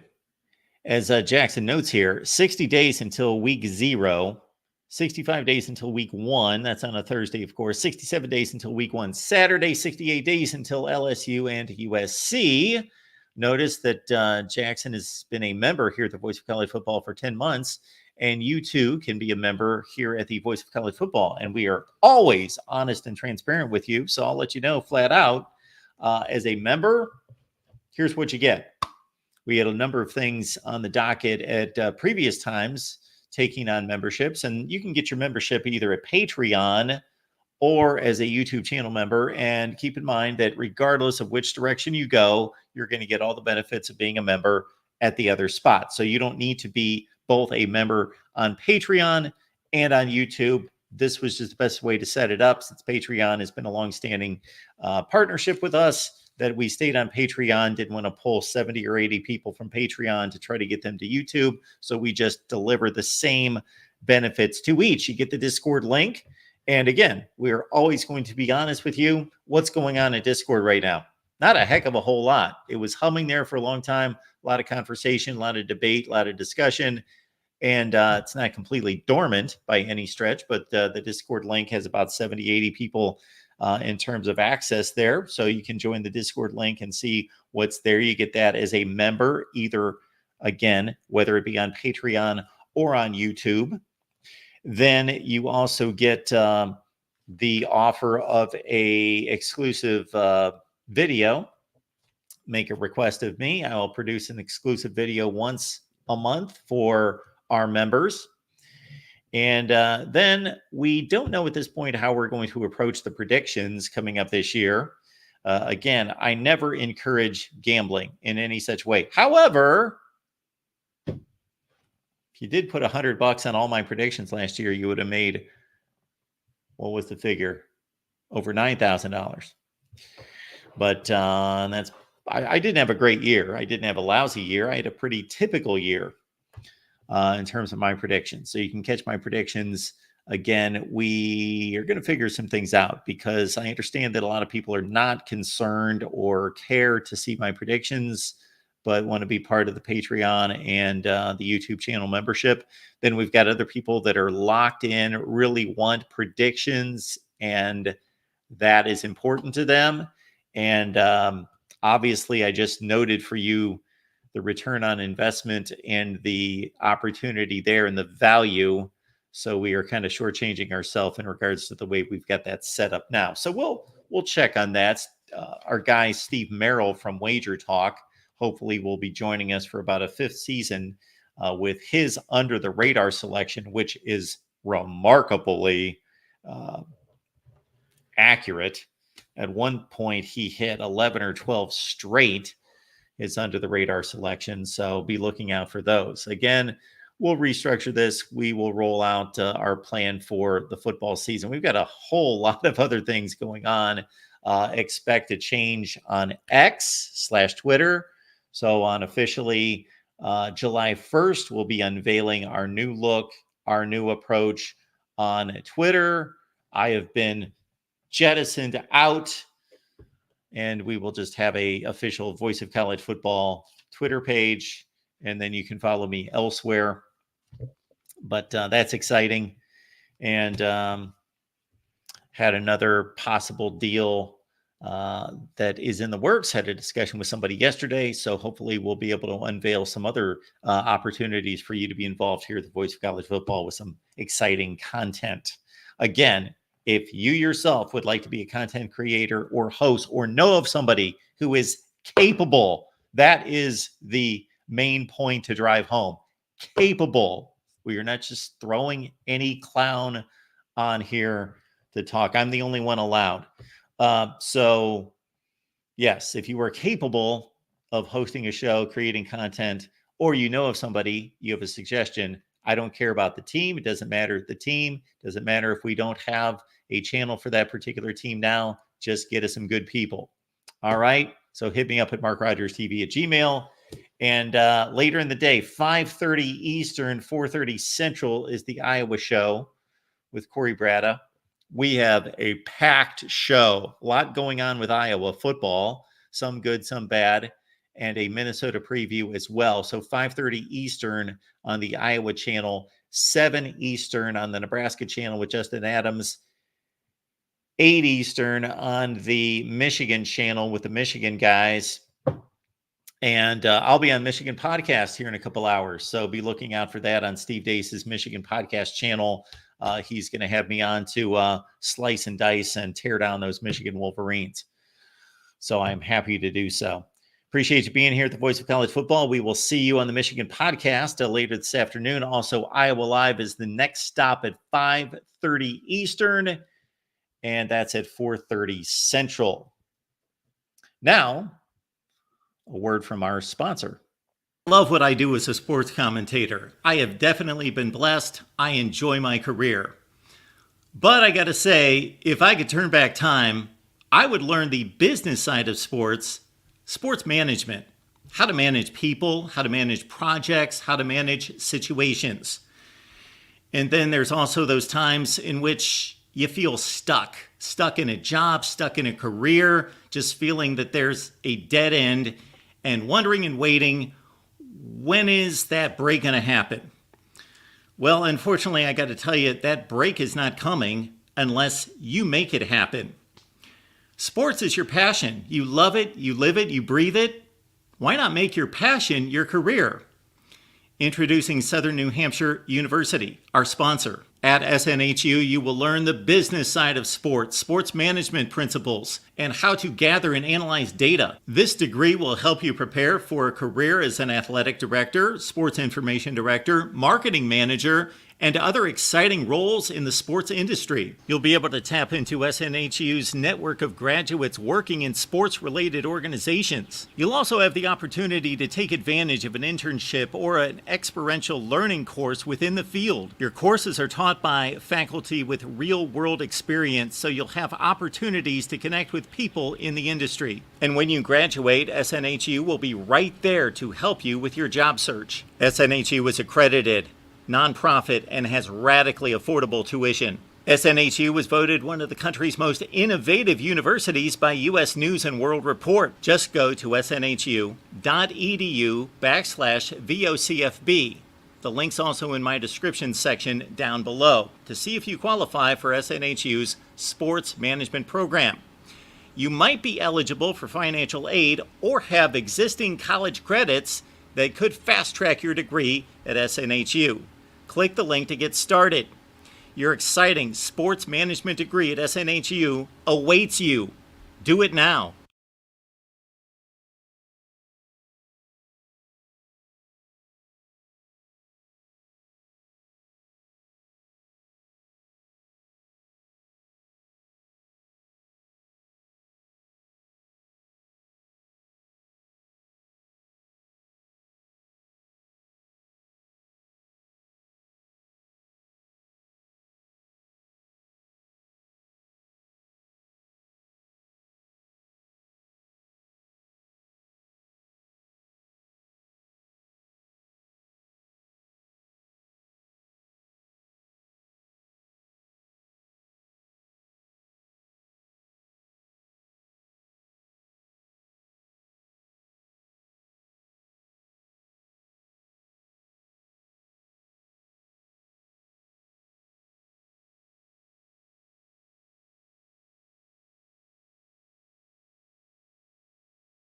As Jackson notes here, 60 days until week 0. 65 days until week 1. That's on a Thursday, of course. 67 days until week 1 Saturday. 68 days until LSU and USC. Notice that Jackson has been a member here at the Voice of College Football for 10 months. And you too can be a member here at the Voice of College Football. And we are always honest and transparent with you. So I'll let you know flat out, as a member, here's what you get. We had a number of things on the docket at previous times taking on memberships. And you can get your membership either at Patreon or as a YouTube channel member. And keep in mind that regardless of which direction you go, you're going to get all the benefits of being a member at the other spot. So you don't need to be both a member on Patreon and on YouTube. This was just the best way to set it up, since Patreon has been a longstanding partnership with us, that we stayed on Patreon, didn't want to pull 70 or 80 people from Patreon to try to get them to YouTube. So we just deliver the same benefits to each. You get the Discord link. And again, we're always going to be honest with you. What's going on in Discord right now? Not a heck of a whole lot. It was humming there for a long time. A lot of conversation, a lot of debate, a lot of discussion. And it's not completely dormant by any stretch, but the Discord link has about 70, 80 people in terms of access there. So you can join the Discord link and see what's there. You get that as a member, either, again, whether it be on Patreon or on YouTube. Then you also get the offer of a exclusive video. Make a request of me. I will produce an exclusive video once a month for our members. And then we don't know at this point how we're going to approach the predictions coming up this year. Again, I never encourage gambling in any such way. However, if you did put $100 on all my predictions last year, you would have made, what was the figure? Over $9,000. But I didn't have a great year. I didn't have a lousy year. I had a pretty typical year in terms of my predictions. So you can catch my predictions. Again, we are going to figure some things out, because I understand that a lot of people are not concerned or care to see my predictions, but want to be part of the Patreon and the YouTube channel membership. Then we've got other people that are locked in, really want predictions, and that is important to them. And obviously, I just noted for you the return on investment and the opportunity there and the value. So we are kind of shortchanging ourselves in regards to the way we've got that set up now. So we'll check on that. Our guy, Steve Merrill from Wager Talk, hopefully will be joining us for about a 5th season with his Under the Radar selection, which is remarkably accurate. At one point, he hit 11 or 12 straight his Under the Radar selection. So be looking out for those. Again, we'll restructure this. We will roll out our plan for the football season. We've got a whole lot of other things going on. Expect a change on X/Twitter. So on officially July 1st, we'll be unveiling our new look, our new approach on Twitter. I have been jettisoned out, and we will just have a official Voice of College Football Twitter page, and then you can follow me elsewhere. But that's exciting. And had another possible deal that is in the works. Had a discussion with somebody yesterday, so hopefully we'll be able to unveil some other opportunities for you to be involved here at the Voice of College Football with some exciting content. Again, if you yourself would like to be a content creator or host, or know of somebody who is capable, that is the main point to drive home. Capable. We are not just throwing any clown on here to talk. I'm the only one allowed. So yes, if you are capable of hosting a show, creating content, or you know of somebody, you have a suggestion, I don't care about the team. It doesn't matter the team. Doesn't matter if we don't have a channel for that particular team now. Just get us some good people. All right. So hit me up at MarkRogersTV at Gmail. And later in the day, 5:30 Eastern, 4:30 Central is the Iowa show with Corey Bratta. We have a packed show. A lot going on with Iowa football. Some good, some bad. And a Minnesota preview as well. So 5:30 Eastern on the Iowa channel, 7 Eastern on the Nebraska channel with Justin Adams, 8 Eastern on the Michigan channel with the Michigan guys. And I'll be on Michigan Podcast here in a couple hours. So be looking out for that on Steve Deace's Michigan Podcast channel. He's going to have me on to slice and dice and tear down those Michigan Wolverines. So I'm happy to do so. Appreciate you being here at the Voice of College Football. We will see you on the Michigan Podcast later this afternoon. Also, Iowa Live is the next stop at 5:30 Eastern, and that's at 4:30 Central. Now, a word from our sponsor. I love what I do as a sports commentator. I have definitely been blessed. I enjoy my career. But I got to say, if I could turn back time, I would learn the business side of sports management, how to manage people, how to manage projects, how to manage situations. And then there's also those times in which you feel stuck in a job, stuck in a career, just feeling that there's a dead end and wondering and waiting, when is that break going to happen? Well, unfortunately, I got to tell you, that break is not coming unless you make it happen. Sports is your passion. You love it, you live it, you breathe it. Why not make your passion your career? Introducing Southern New Hampshire University, our sponsor. At SNHU, you will learn the business side of sports, sports management principles, and how to gather and analyze data. This degree will help you prepare for a career as an athletic director, sports information director, marketing manager, and other exciting roles in the sports industry. You'll be able to tap into SNHU's network of graduates working in sports-related organizations. You'll also have the opportunity to take advantage of an internship or an experiential learning course within the field. Your courses are taught by faculty with real-world experience, so you'll have opportunities to connect with people in the industry. And when you graduate, SNHU will be right there to help you with your job search. SNHU is accredited, nonprofit, and has radically affordable tuition. SNHU was voted one of the country's most innovative universities by U.S. News and World Report. Just go to snhu.edu/VOCFB. The link's also in my description section down below to see if you qualify for SNHU's sports management program. You might be eligible for financial aid or have existing college credits that could fast-track your degree at SNHU. Click the link to get started. Your exciting sports management degree at SNHU awaits you. Do it now.